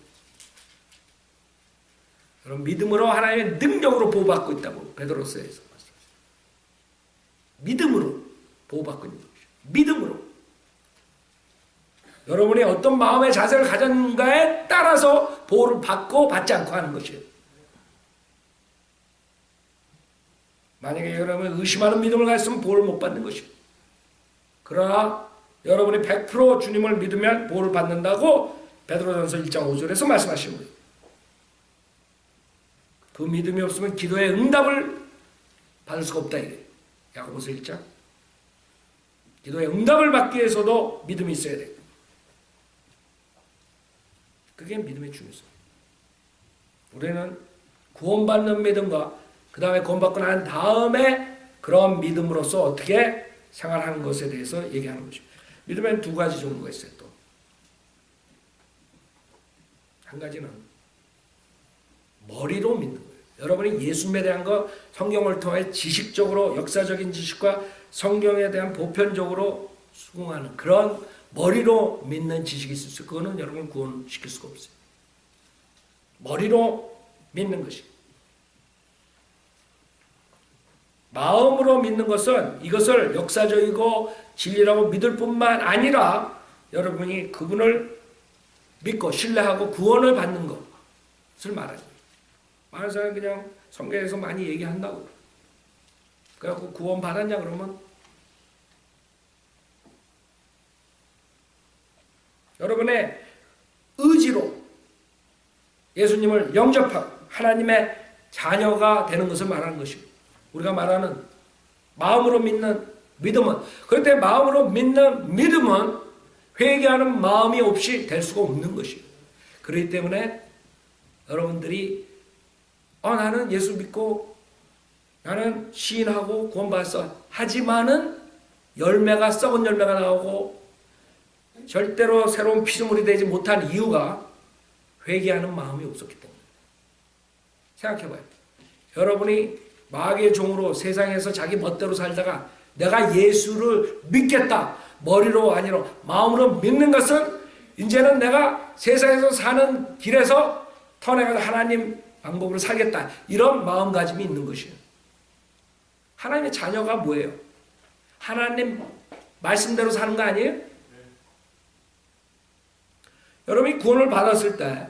여러분 믿음으로 하나님의 능력으로 보호받고 있다고 베드로서에서 말씀하십니다. 믿음으로 보호받고 있는 것이죠. 믿음으로. 여러분이 어떤 마음의 자세를 가졌는가에 따라서 보호를 받고 받지 않고 하는 것이에요. 만약에 여러분이 의심하는 믿음을 가졌으면 보호를 못 받는 것이에요. 그러나 여러분이 100% 주님을 믿으면 보호를 받는다고 베드로전서 1장 5절에서 말씀하시는 거예요. 그 믿음이 없으면 기도의 응답을 받을 수가 없다 이래요. 야고보서 1장. 기도의 응답을 받기 위해서도 믿음이 있어야 돼요. 그게 믿음의 중요성. 우리는 구원받는 믿음과 그 다음에 구원받고 난 다음에 그런 믿음으로서 어떻게 생활하는 것에 대해서 얘기하는 것입니다. 믿음에는 두 가지 종류가 있어요. 또 한 가지는 머리로 믿는 거예요. 여러분이 예수님에 대한 거 성경을 통해 지식적으로 역사적인 지식과 성경에 대한 보편적으로 수긍하는 그런 머리로 믿는 지식이 있을 수 있어요. 그거는 여러분을 구원시킬 수가 없어요. 머리로 믿는 것이. 마음으로 믿는 것은 이것을 역사적이고 진리라고 믿을 뿐만 아니라 여러분이 그분을 믿고 신뢰하고 구원을 받는 것을 말하는 거예요. 많은 사람은 그냥 성경에서 많이 얘기한다고. 그래갖고 구원 받았냐 그러면 여러분의 의지로 예수님을 영접하고 하나님의 자녀가 되는 것을 말하는 것이고 우리가 말하는 마음으로 믿는 믿음은 그런데 마음으로 믿는 믿음은 회개하는 마음이 없이 될 수가 없는 것이에요. 그렇기 때문에 여러분들이 나는 예수 믿고 나는 시인하고 구원받았어 하지만은 열매가 썩은 열매가 나오고 절대로 새로운 피조물이 되지 못한 이유가 회개하는 마음이 없었기 때문에. 생각해봐요. 여러분이 마귀의 종으로 세상에서 자기 멋대로 살다가 내가 예수를 믿겠다. 머리로 아니라 마음으로 믿는 것은 이제는 내가 세상에서 사는 길에서 터내가서 하나님 방법으로 살겠다. 이런 마음가짐이 있는 것이에요. 하나님의 자녀가 뭐예요? 하나님 말씀대로 사는 거 아니에요? 여러분이 구원을 받았을 때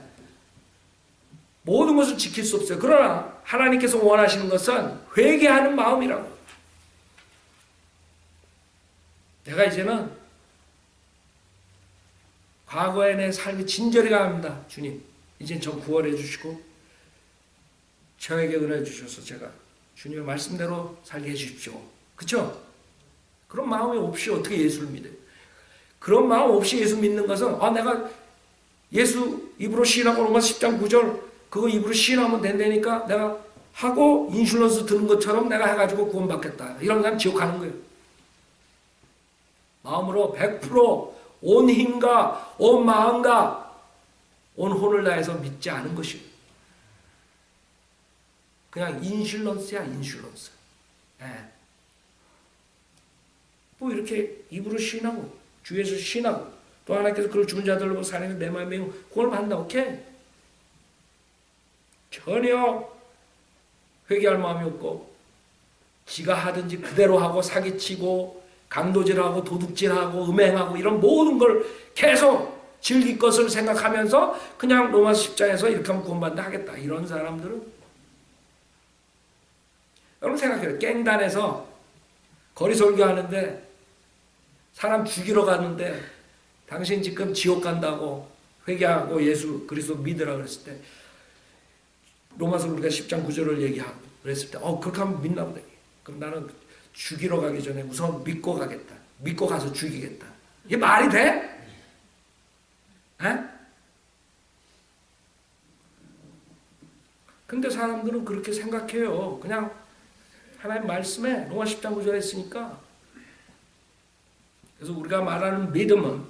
모든 것을 지킬 수 없어요. 그러나 하나님께서 원하시는 것은 회개하는 마음이라고. 내가 이제는 과거의 내 삶이 진절이 가합니다. 주님, 이제 저 구원해 주시고 저에게 은혜 주셔서 제가 주님의 말씀대로 살게 해 주십시오. 그렇죠? 그런 마음이 없이 어떻게 예수를 믿어요? 그런 마음 없이 예수 믿는 것은 내가 예수 입으로 시인하고 로마 10장 9절 그거 입으로 시인하면 된다니까 내가 하고 인슐런스 드는 것처럼 내가 해가지고 구원받겠다. 이런 사람 지옥 가는 거예요. 마음으로 100% 온 힘과 온 마음과 온 혼을 다해서 믿지 않은 것이에요. 그냥 인슐런스야, 인슐런스. 예. 뭐 이렇게 입으로 시인하고 주에서 시인하고 또 하나님께서 그를 죽은 자들로 살아서 내 마음에 구원을 받는다. 오케이. 전혀 회개할 마음이 없고 지가 하든지 그대로 하고 사기치고 강도질하고 도둑질하고 음행하고 이런 모든 걸 계속 즐길 것을 생각하면서 그냥 로마서 10장에서 이렇게 하면 구원받는다 하겠다. 이런 사람들은 여러분 생각해요. 깽단에서 거리 설교하는데 사람 죽이러 갔는데 당신 지금 지옥 간다고 회개하고 예수 그리스도 믿으라 그랬을 때 로마서 우리가 10장 9절을 얘기하고 그랬을 때 그렇게 하면 믿나 보다. 그럼 나는 죽이러 가기 전에 우선 믿고 가겠다. 믿고 가서 죽이겠다. 이게 말이 돼? 에? 근데 사람들은 그렇게 생각해요. 그냥 하나님 말씀에 로마 10장 9절에 있으니까. 그래서 우리가 말하는 믿음은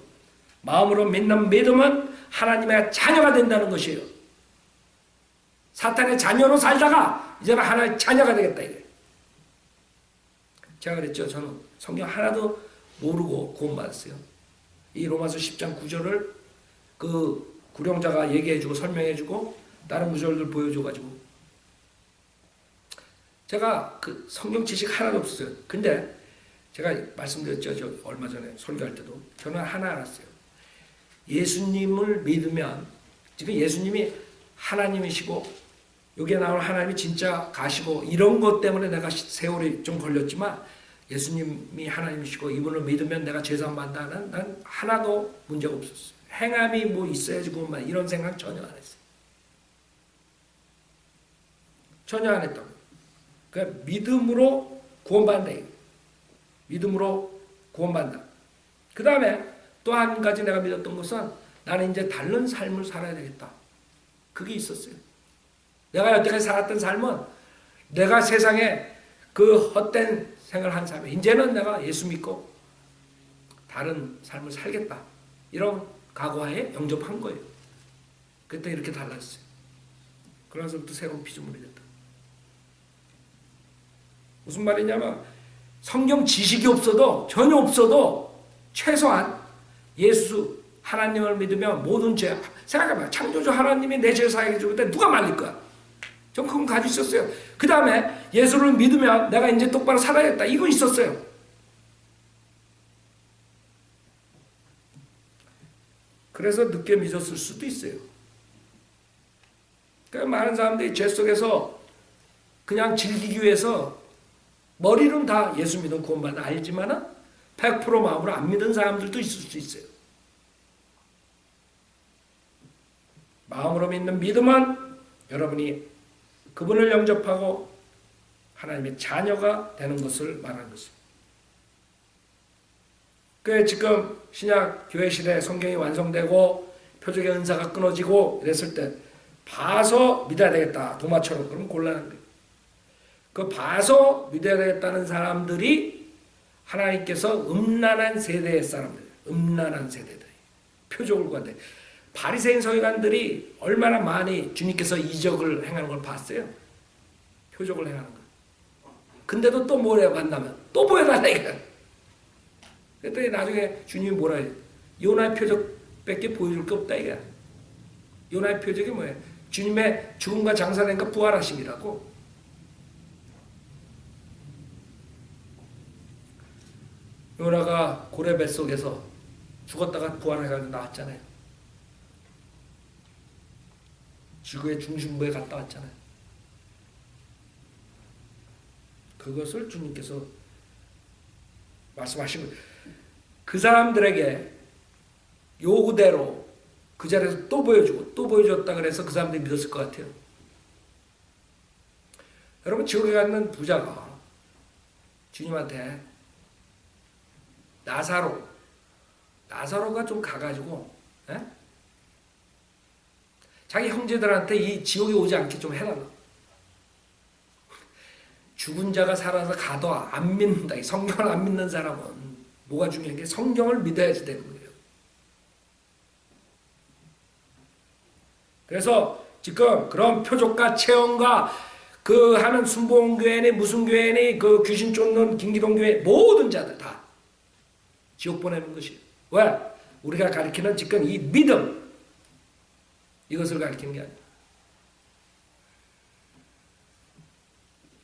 마음으로 믿는 믿음은 하나님의 자녀가 된다는 것이에요. 사탄의 자녀로 살다가 이제는 하나님의 자녀가 되겠다 이래. 제가 그랬죠. 저는 성경 하나도 모르고 구원받았어요. 이 로마서 10장 9절을 그 구령자가 얘기해주고 설명해주고 다른 구절들 보여줘가지고 제가 그 성경 지식 하나도 없었어요. 근데 제가 말씀드렸죠. 저 얼마 전에 설교할 때도 저는 하나 알았어요. 예수님을 믿으면 지금 예수님이 하나님이시고 여기에 나올 하나님이 진짜 가시고 이런 것 때문에 내가 세월이 좀 걸렸지만 예수님이 하나님이시고 이분을 믿으면 내가 죄사함 받는다는 난 하나도 문제가 없었어요. 행함이 뭐 있어야지 구원만 이런 생각 전혀 안 했어요. 전혀 안 했다고. 그러니까 믿음으로 구원받는다. 믿음으로 구원받는다. 그 다음에 또 한 가지 내가 믿었던 것은 나는 이제 다른 삶을 살아야 되겠다. 그게 있었어요. 내가 여태까지 살았던 삶은 내가 세상에 그 헛된 생활을 한 삶에 이제는 내가 예수 믿고 다른 삶을 살겠다. 이런 각오하에 영접한 거예요. 그때 이렇게 달랐어요. 그러면서부터 새로운 피조물이 됐다. 무슨 말이냐면 성경 지식이 없어도 전혀 없어도 최소한 예수 하나님을 믿으면 모든 죄 생각해봐. 창조주 하나님이 내 죄 사하게 해줄 때 누가 말릴 거야? 전 그건 가지고 있었어요. 그 다음에 예수를 믿으면 내가 이제 똑바로 살아야겠다. 이거 있었어요. 그래서 늦게 믿었을 수도 있어요. 그러니까 많은 사람들이 죄 속에서 그냥 즐기기 위해서 머리는 다 예수 믿음 구원받아 알지만은 100% 마음으로 안 믿은 사람들도 있을 수 있어요. 마음으로 믿는 믿음은 여러분이 그분을 영접하고 하나님의 자녀가 되는 것을 말하는 것입니다. 그 지금 신약 교회 시대에 성경이 완성되고 표적의 은사가 끊어지고 이랬을 때 봐서 믿어야 되겠다. 도마처럼 그러면 곤란한 거예요. 그 봐서 믿어야 되겠다는 사람들이 하나님께서 음란한 세대의 사람들, 음란한 세대들, 표적을 구한대. 바리새인 서기관들이 얼마나 많이 주님께서 이적을 행하는 걸 봤어요. 표적을 행하는 거. 근데도 또 뭐래요? 만나면 또 보여달라 이거. 그랬더니 나중에 주님이 뭐라 해요? 요나의 표적밖에 보여줄 게 없다 이게. 요나의 표적이 뭐예요? 주님의 죽음과 장사된과 부활하심이라고. 요나가 고래 뱃속에서 죽었다가 부활해가지고 나왔잖아요. 지구의 중심부에 갔다 왔잖아요. 그것을 주님께서 말씀하신 거예요. 그 사람들에게 요구대로 그 자리에서 또 보여주고 또 보여줬다 그래서 그 사람들이 믿었을 것 같아요. 여러분 지옥에 갔는 부자가 주님한테 나사로가 좀 가가지고 에? 자기 형제들한테 이 지옥에 오지 않게 좀 해달라. 죽은 자가 살아서 가도 안 믿는다. 성경을 안 믿는 사람은 뭐가 중요한 게 성경을 믿어야지 되는 거예요. 그래서 지금 그런 표적과 체험과 그 하는 순복음교회니 무슨 교회니 그 귀신 쫓는 김기동교회 모든 자들 다 지옥 보내는 것이. 왜? 우리가 가리키는 지금 이 믿음, 이것을 가리키는 게 아니야.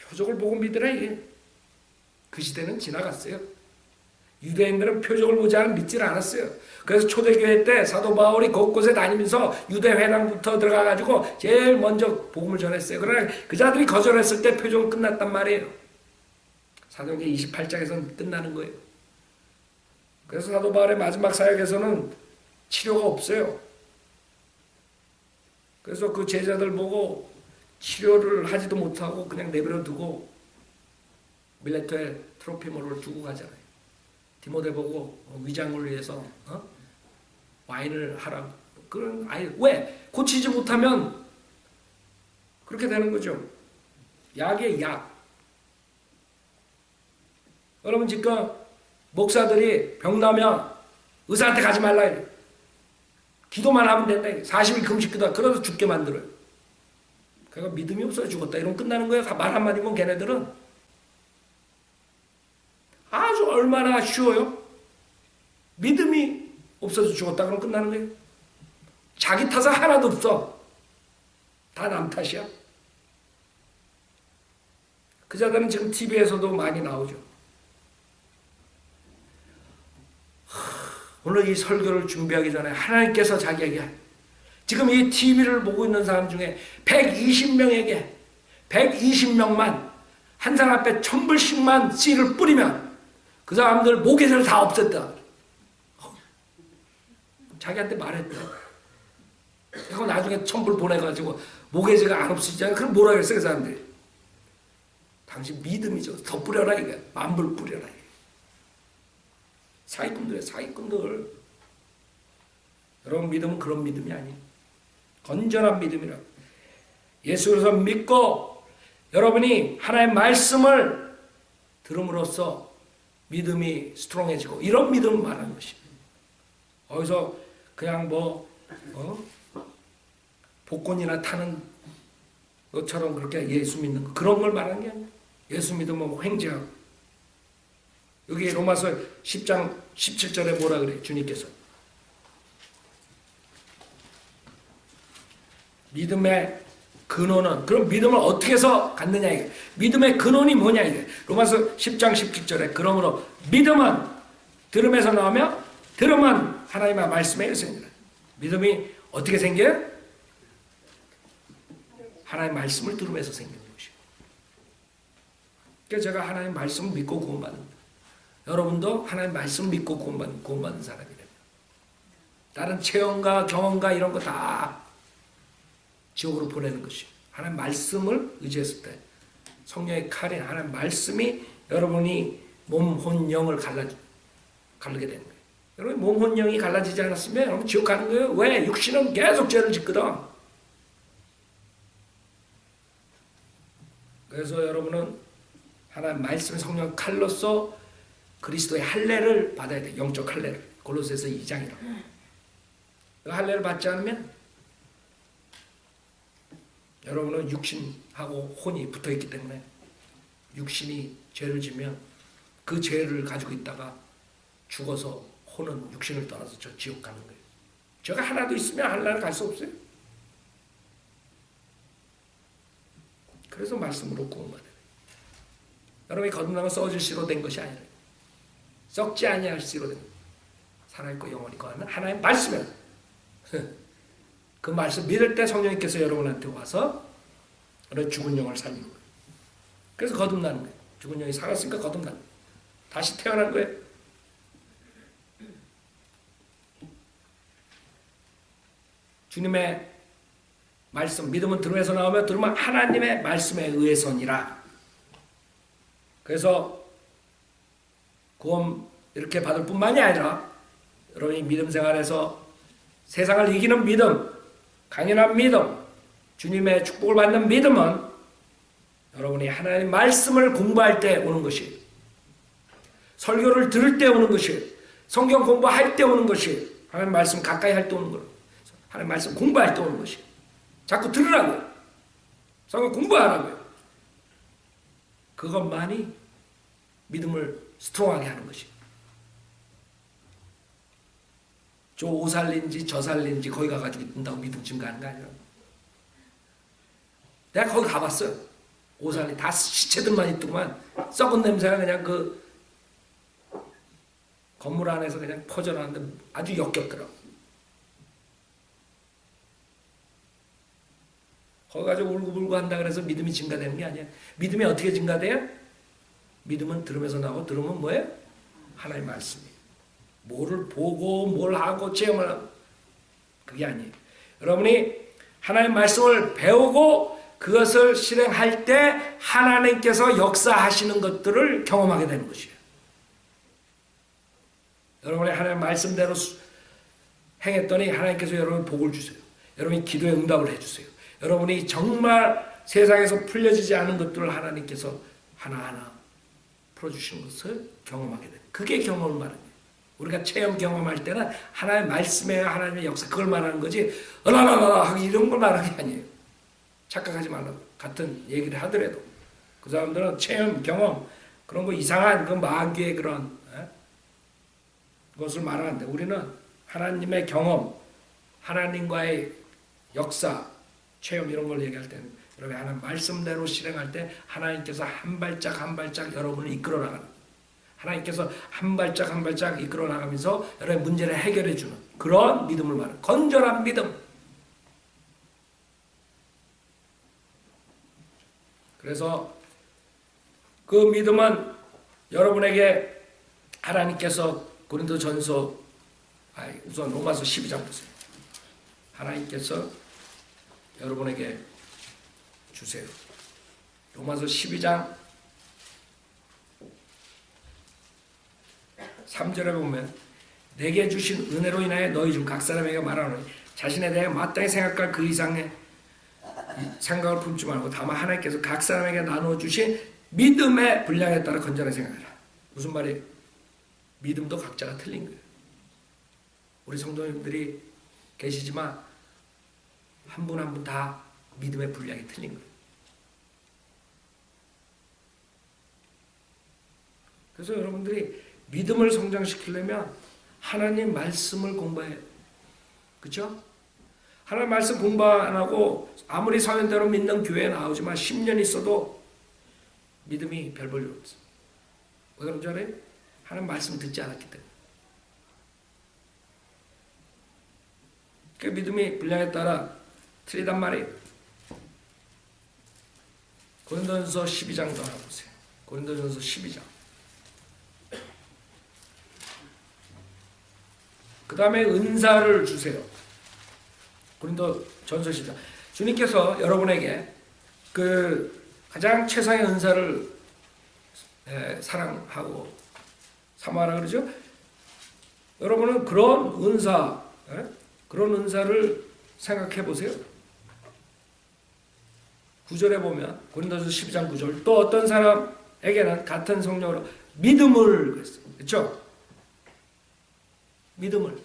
표적을 보고 믿으라 이게. 그 시대는 지나갔어요. 유대인들은 표적을 보지 않으면 믿질 않았어요. 그래서 초대교회 때 사도 바울이 곳곳에 다니면서 유대 회당부터 들어가가지고 제일 먼저 복음을 전했어요. 그러나 그 자들이 거절했을 때 표적은 끝났단 말이에요. 사도행전 28장에서는 끝나는 거예요. 그래서 사도 바울의 마지막 사역에서는 치료가 없어요. 그래서 그 제자들 보고 치료를 하지도 못하고 그냥 내버려 두고 밀레토에 트로피모를 두고 가잖아요. 디모데 보고 위장을 위해서 와인을 하라고. 그런 아이 왜 고치지 못하면 그렇게 되는 거죠. 약의 약. 여러분 지금 목사들이 병나면 의사한테 가지 말라 이래. 기도만 하면 된다. 40일 금식기도 그래서 죽게 만들어요. 그러니까 믿음이 없어서 죽었다. 이러면 끝나는 거예요. 말 한마디면 걔네들은. 아주 얼마나 쉬워요? 믿음이 없어서 죽었다 그러면 끝나는 거예요. 자기 탓은 하나도 없어. 다 남 탓이야. 그 자들은 지금 TV에서도 많이 나오죠. 오늘 이 설교를 준비하기 전에 하나님께서 자기에게 지금 이 TV를 보고 있는 사람 중에 120명에게 120명만 한 사람 앞에 1000불씩만 씨를 뿌리면 그 사람들 모계를 다 없앴다. 자기한테 말했대. 그리고 나중에 1000불 보내가지고 모계제가 안 없어지잖아. 그럼 뭐라 그랬어 그 사람들이. 당신 믿음이죠. 더 뿌려라 이게. 10,000불 뿌려라 이게. 사기꾼들이야 사기꾼들. 여러분 믿음은 그런 믿음이 아니에요. 건전한 믿음이라. 예수 그리스도 믿고 여러분이 하나님의 말씀을 들음으로써 믿음이 스트롱해지고 이런 믿음을 말하는 것입니다. 어디서 그냥 복권이나 타는 것처럼 그렇게 예수 믿는 거 그런 걸 말하는 게 아니에요. 예수 믿으면 횡재하고. 여기 로마서 10장 17절에 뭐라 그래요? 주님께서 믿음의 근원은 그럼 믿음을 어떻게 해서 갖느냐 이게. 믿음의 근원이 뭐냐 이게. 로마서 10장 17절에 그러므로 믿음은 들음에서 나오며 들음은 하나님의 말씀에 있습니다. 믿음이 어떻게 생겨요? 하나님의 말씀을 들으면서 생기는 것이에요. 그러니까 제가 하나님의 말씀을 믿고 구원받는다. 여러분도 하나님의 말씀을 믿고 구원받는 사람이 됩니다. 다른 체험과 경험과 이런 거 다 지옥으로 보내는 것이에요. 하나님 말씀을 의지했을 때 성령의 칼인 하나님 말씀이 여러분이 몸, 혼, 영을 갈르게 되는 거예요. 여러분 몸, 혼, 영이 갈라지지 않았으면 여러분 지옥 가는 거예요. 왜? 육신은 계속 죄를 짓거든. 그래서 여러분은 하나님 말씀 성령 칼로서 그리스도의 할례를 받아야 돼. 영적 할례를. 골로새서 2장이라고. 그 할례를 받지 않으면 여러분은 육신하고 혼이 붙어있기 때문에 육신이 죄를 지면 그 죄를 가지고 있다가 죽어서 혼은 육신을 떠나서 저 지옥 가는 거예요. 죄가 하나도 있으면 하나를 갈 수 없어요. 그래서 말씀으로 구원받아요. 여러분이 거듭나면 썩어질 씨로 된 것이 아니라 썩지 아니할 씨로 된 살아있고 영원히 거하는 하나님의 말씀이에요. 그 말씀 믿을 때 성령님께서 여러분한테 와서 죽은 영을 살리는 거예요. 그래서 거듭나는 거예요. 죽은 영이 살았으니까 거듭나는 거예요. 다시 태어난 거예요. 주님의 말씀, 믿음은 들음에서 나오며 들음은 하나님의 말씀에 의해서니라. 그래서 구원 이렇게 받을 뿐만이 아니라 여러분이 믿음 생활에서 세상을 이기는 믿음, 강인한 믿음, 주님의 축복을 받는 믿음은 여러분이 하나님의 말씀을 공부할 때 오는 것이, 설교를 들을 때 오는 것이, 성경 공부할 때 오는 것이, 하나님의 말씀 가까이 할 때 오는 것, 하나님의 말씀 공부할 때 오는 것이. 자꾸 들으라고요. 성경 공부하라고요. 그것만이 믿음을 스트롱하게 하는 것이에요. 저 오살린지 저살린지 거기 가가지고 있다고 믿음 증가하는 거 아니에요. 내가 거기 가봤어요. 오살린 다 시체들만 있더만 썩은 냄새가 그냥 그 건물 안에서 그냥 퍼져나왔는데 아주 역겹더라고. 거기 가지고 울고불고 한다 그래서 믿음이 증가되는 게 아니야. 믿음이 어떻게 증가돼요? 믿음은 들으면서 나오고, 들으면 뭐예요? 하나님의 말씀이에요. 뭐를 보고 뭘 하고 체험을 하고 그게 아니에요. 여러분이 하나님의 말씀을 배우고 그것을 실행할 때 하나님께서 역사하시는 것들을 경험하게 되는 것이에요. 여러분이 하나님의 말씀대로 행했더니 하나님께서 여러분 복을 주세요. 여러분이 기도에 응답을 해주세요. 여러분이 정말 세상에서 풀려지지 않은 것들을 하나님께서 하나하나 풀어주시는 것을 경험하게 돼요. 그게 경험을 말하는 거예요. 우리가 체험 경험할 때는 하나님의 말씀에 하나님의 역사 그걸 말하는 거지 으라라라 이런 걸 말하는 게 아니에요. 착각하지 말라고. 같은 얘기를 하더라도 그 사람들은 체험 경험 그런 거 이상한 그 마귀의 그런 것을 말하는데 우리는 하나님의 경험 하나님과의 역사 체험 이런 걸 얘기할 때는 여러분 하나님 말씀대로 실행할 때 하나님께서 한 발짝 한 발짝 여러분을 이끌어 나가는 하나님께서 한 발짝 한 발짝 이끌어 나가면서 여러분의 문제를 해결해 주는 그런 믿음을 말하는 건전한 믿음. 그래서 그 믿음은 여러분에게 하나님께서 고린도전서 우선 로마서 12장 보세요. 하나님께서 여러분에게 주세요. 로마서 12장 3절에 보면 내게 주신 은혜로 인하여 너희 중 각 사람에게 말하노니 자신에 대해 마땅히 생각할 그 이상의 생각을 품지 말고 다만 하나님께서 각 사람에게 나누어 주신 믿음의 분량에 따라 건전하게 생각하라. 무슨 말이에요? 믿음도 각자가 틀린 거예요. 우리 성도님들이 계시지만 한 분 한 분 다 믿음의 분량이 틀린 거예요. 그래서 여러분들이 믿음을 성장시키려면 하나님 말씀을 공부해요. 그렇죠? 하나님 말씀 공부 안 하고 아무리 사연대로 믿는 교회에 나오지만 10년 있어도 믿음이 별 볼 일 없어요. 왜 그런 줄 알아요? 하나님 말씀 듣지 않았기 때문에. 그 믿음이 분량에 따라 틀리단 말이에요. 고린도전서 12장도 하나 보세요. 고린도전서 12장. 그 다음에 은사를 주세요. 고린도전서 12장. 주님께서 여러분에게 그 가장 최상의 은사를 사랑하고 사모하라 그러죠. 여러분은 그런 은사, 그런 은사를 생각해 보세요. 9절에 보면 고린도전서 12장 9절 또 어떤 사람에게는 같은 성령으로 믿음을 그랬어요. 그렇죠? 믿음을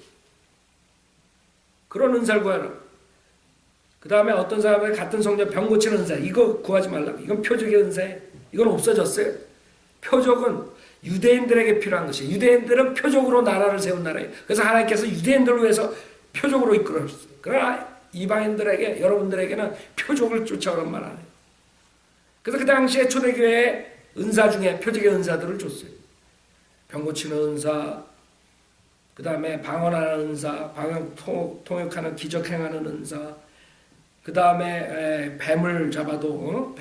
그런 은사를 구하라. 그 다음에 어떤 사람에게 같은 성령 병 고치는 은사 이거 구하지 말라. 이건 표적의 은사예요. 이건 없어졌어요. 표적은 유대인들에게 필요한 것이에요. 유대인들은 표적으로 나라를 세운 나라예요. 그래서 하나님께서 유대인들을 위해서 표적으로 이끌어줬어요. 그러나 이방인들에게 여러분들에게는 표적을 쫓아오란 말 아니에요. 그래서 그 당시에 초대교회의 은사 중에 표적의 은사들을 줬어요. 병 고치는 은사, 그 다음에 방언하는 은사, 통역하는 기적행하는 은사, 그 다음에 뱀을 잡아도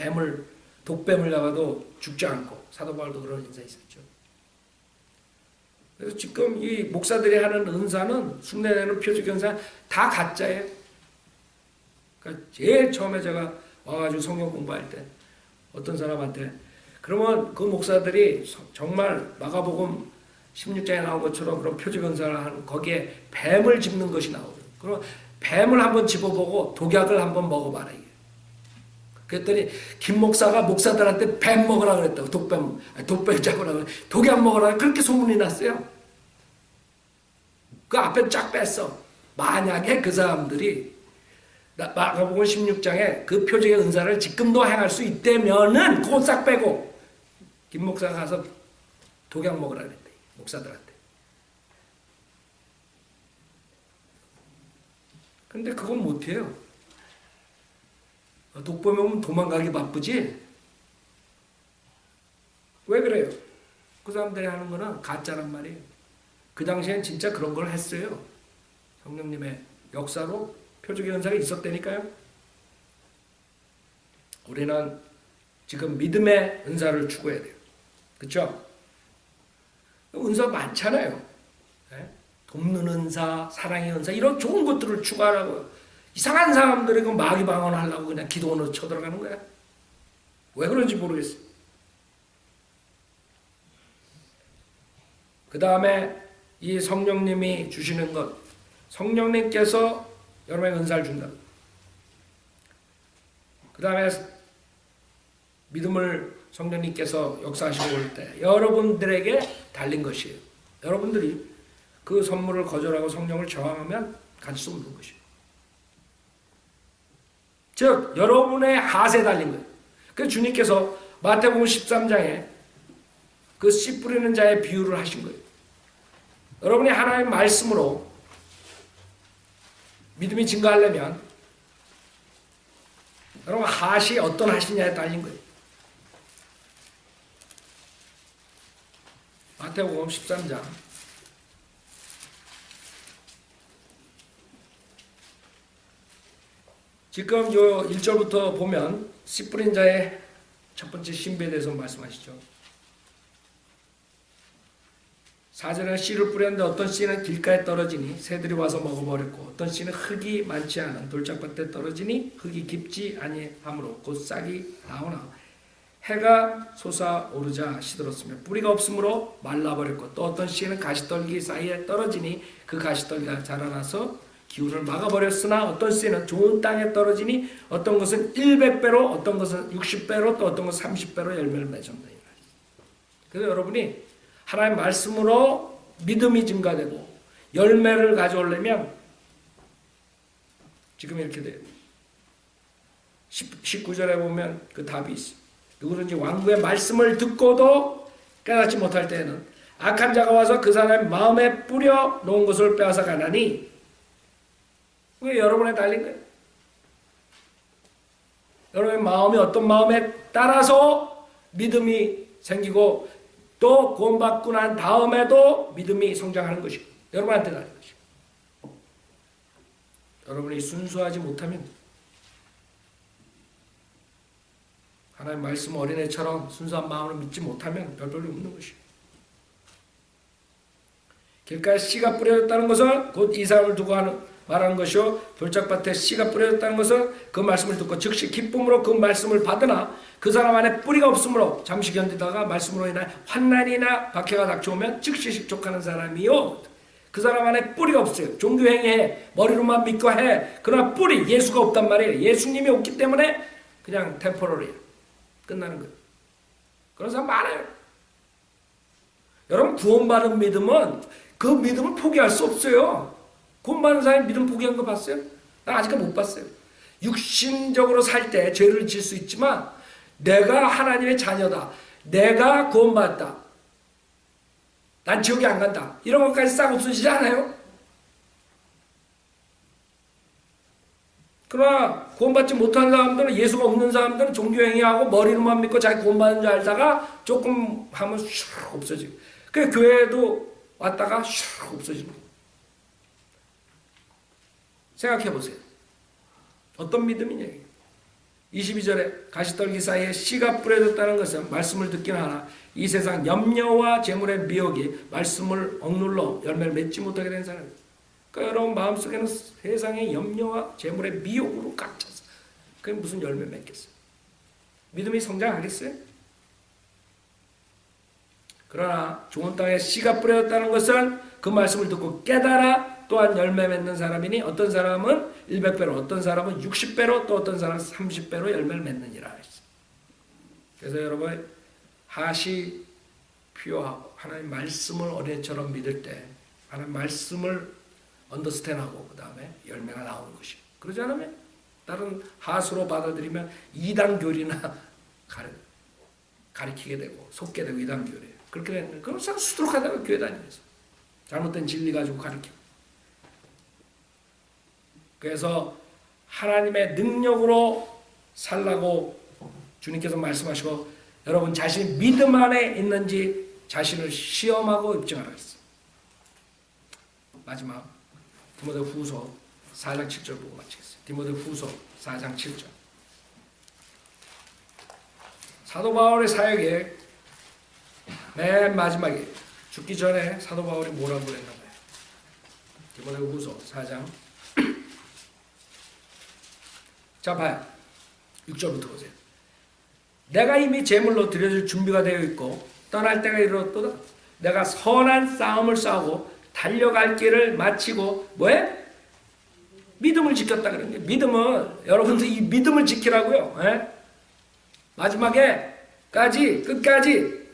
독뱀을 잡아도 죽지 않고 사도 바울도 그런 은사 있었죠. 그래서 지금 이 목사들이 하는 은사는 흉내내는 표적의 은사 다 가짜예요. 그러니까 제일 처음에 제가 와가지고 성경 공부할 때 어떤 사람한테 그러면 그 목사들이 정말 마가복음 16장에 나온 것처럼 그런 표적 은사를 하는 거기에 뱀을 집는 것이 나오거든요. 그럼 뱀을 한번 집어보고 독약을 한번 먹어봐라. 이게. 그랬더니 김 목사가 목사들한테 뱀 먹으라 그랬다고. 독뱀 잡으라 그래. 독약 먹으라 그렇게 소문이 났어요. 그 앞에 쫙 뺐어. 만약에 그 사람들이 마가복음 16장에 그 표적의 은사를 지금도 행할 수 있다면은 그거 싹 빼고 김 목사가 가서 독약 먹으라 그랬대. 목사들한테. 근데 그건 못해요. 독범이 오면 도망가기 바쁘지? 왜 그래요? 그 사람들이 하는 거는 가짜란 말이에요. 그 당시엔 진짜 그런 걸 했어요. 성령님의 역사로 표적의 은사가 있었다니까요. 우리는 지금 믿음의 은사를 추구해야 돼요. 그렇죠? 은사 많잖아요. 네? 돕는 은사, 사랑의 은사 이런 좋은 것들을 추구하라고. 이상한 사람들이 그 마귀 방언하려고 그냥 기도원으로 쳐들어가는 거야. 왜 그런지 모르겠어. 그 다음에 이 성령님이 주시는 것, 성령님께서 여러분에게 은사를 준다. 그 다음에 믿음을 성령님께서 역사하시고 올 때 여러분들에게 달린 것이에요. 여러분들이 그 선물을 거절하고 성령을 저항하면 가질 수 없는 것이에요. 즉 여러분의 하세에 달린 거예요. 그래서 주님께서 마태복음 13장에 그 씨 뿌리는 자의 비유를 하신 거예요. 여러분이 하나님의 말씀으로 믿음이 증가하려면 여러분 하시 어떤 하시냐에 달린 거예요. 마태복음 13장 지금 요 1절부터 보면 씨 뿌린 자의 첫 번째 신비에 대해서 말씀하시죠. 4절에 씨를 뿌렸는데 어떤 씨는 길가에 떨어지니 새들이 와서 먹어버렸고 어떤 씨는 흙이 많지 않은 돌짝밭에 떨어지니 흙이 깊지 아니하므로 곧 싹이 나오나 해가 솟아오르자 시들었으며 뿌리가 없으므로 말라버렸고 또 어떤 씨는 가시떨기 사이에 떨어지니 그 가시떨기가 자라나서 기운을 막아버렸으나 어떤 씨는 좋은 땅에 떨어지니 어떤 것은 100배로 어떤 것은 60배로 또 어떤 것은 30배로 열매를 맺었다. 그래서 여러분이 하나님의 말씀으로 믿음이 증가되고 열매를 가져오려면 지금 이렇게 돼요. 19절에 보면 그 답이 있어요. 누구든지 왕국의 말씀을 듣고도 깨닫지 못할 때에는 악한 자가 와서 그 사람의 마음에 뿌려 놓은 것을 빼앗아 가나니 그게 여러분에 달린 거예요. 여러분의 마음이 어떤 마음에 따라서 믿음이 생기고 또 구원받고 난 다음에도 믿음이 성장하는 것이고 여러분한테 달린 것이고 여러분이 순수하지 못하면 하나님 말씀 어린애처럼 순수한 마음으로 믿지 못하면 별 볼일 없는 것이에요. 길가에 씨가 뿌려졌다는 것은 곧 이 사람을 두고 말하는 것이요 돌짝밭에 씨가 뿌려졌다는 것은 그 말씀을 듣고 즉시 기쁨으로 그 말씀을 받으나 그 사람 안에 뿌리가 없으므로 잠시 견디다가 말씀으로 인하여 환난이나 박해가 닥쳐오면 즉시 식족하는 사람이요 그 사람 안에 뿌리가 없어요. 종교행위해 머리로만 믿고 해 그러나 뿌리 예수가 없단 말이에요. 예수님이 없기 때문에 그냥 템포러리예요. 끝나는 거예요. 그런 사람 많아요. 여러분 구원받은 믿음은 그 믿음을 포기할 수 없어요. 구원받은 사람이 믿음 포기한 거 봤어요? 난 아직까지 못 봤어요. 육신적으로 살 때 죄를 질 수 있지만 내가 하나님의 자녀다. 내가 구원받았다. 난 지옥에 안 간다. 이런 것까지 싹 없어지지 않아요? 그러나 구원받지 못한 사람들은 예수가 없는 사람들은 종교행위하고 머리로만 믿고 자기 구원받는 줄 알다가 조금 하면 슉 없어지고 그래서 교회에도 왔다가 슉 없어지는 거예요. 생각해 보세요. 어떤 믿음이냐. 22절에 가시떨기 사이에 씨가 뿌려졌다는 것은 말씀을 듣긴 하나 이 세상 염려와 재물의 미혹이 말씀을 억눌러 열매를 맺지 못하게 된 사람이에요. 그러니까 여러분 마음속에는 세상의 염려와 재물의 미혹으로 꽉 찼어. 그게 무슨 열매 맺겠어요? 믿음이 성장하겠어요? 그러나 좋은 땅에 씨가 뿌려졌다는 것은 그 말씀을 듣고 깨달아 또한 열매 맺는 사람이니 어떤 사람은 100배로 어떤 사람은 60배로 또 어떤 사람은 30배로 열매를 맺느니라 했어요. 그래서 여러분 하시 필요하고 하나님 말씀을 어린애처럼 믿을 때 하나님 말씀을 언더스탠하고 그 다음에 열매가 나오는 것이에요. 그러지 않으면 다른 하수로 받아들이면 이단교리나 가리키게 되고 속게 되고 이단교리. 그렇게 됐는데 그럼 수두룩하다가 교회 다니면서 잘못된 진리 가지고 가리키고. 그래서 하나님의 능력으로 살라고 주님께서 말씀하시고 여러분 자신이 믿음 안에 있는지 자신을 시험하고 입증하라 했어요. 마지막 디모데후서 4장 7절 보고 마치겠습니다. 디모데후서 4장 7절. 사도 바울의 사역의 맨 마지막에 죽기 전에 사도 바울이 뭐라고 그랬나 봐요. 디모데후서 4장. 자 봐요. 6절부터 보세요. 내가 이미 제물로 드려줄 준비가 되어 있고 떠날 때가 이르렀도다. 내가 선한 싸움을 싸우고 달려갈 길을 마치고 뭐해? 믿음을 지켰다 그런 게. 믿음은 여러분들 이 믿음을 지키라고요. 에? 마지막에까지 끝까지.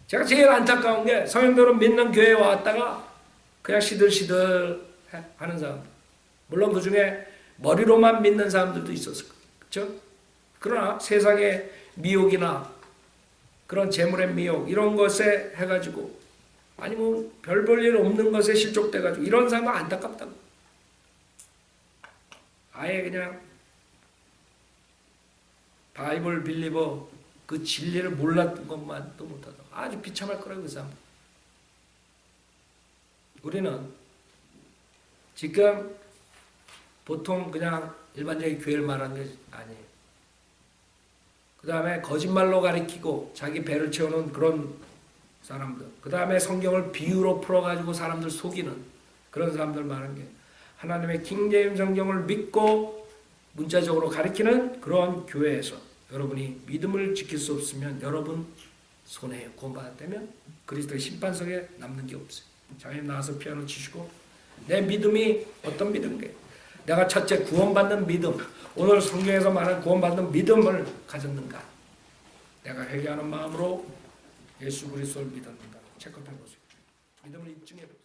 제가 제일 안타까운 게 성형들은 믿는 교회에 왔다가 그냥 시들시들 하는 사람. 물론 그 중에 머리로만 믿는 사람들도 있었을 거예요. 그렇죠? 그러나 세상의 미혹이나 그런 재물의 미혹 이런 것에 해가지고 아니면 별 볼 일 없는 것에 실족돼가지고 이런 사람은 안타깝다고. 아예 그냥 바이블 빌리버 그 진리를 몰랐던 것만도 못하다. 아주 비참할 거라고 그 사람. 우리는 지금 보통 그냥 일반적인 교회를 말하는 게 아니에요. 그 다음에 거짓말로 가리키고 자기 배를 채우는 그런 사람들. 그 다음에 성경을 비유로 풀어가지고 사람들 속이는 그런 사람들 말하는 게 하나님의 킹제임 성경을 믿고 문자적으로 가리키는 그런 교회에서 여러분이 믿음을 지킬 수 없으면 여러분 손해예요. 구원받았다면 그리스도의 심판석에 남는 게 없어요. 장님 나와서 피아노 치시고 내 믿음이 어떤 믿음인가요? 내가 첫째 구원받는 믿음, 오늘 성경에서 말하는 구원받는 믿음을 가졌는가? 내가 회개하는 마음으로 예수 그리스도를 믿었는가? 체크해 보세요. 믿음을 입증해 보세요.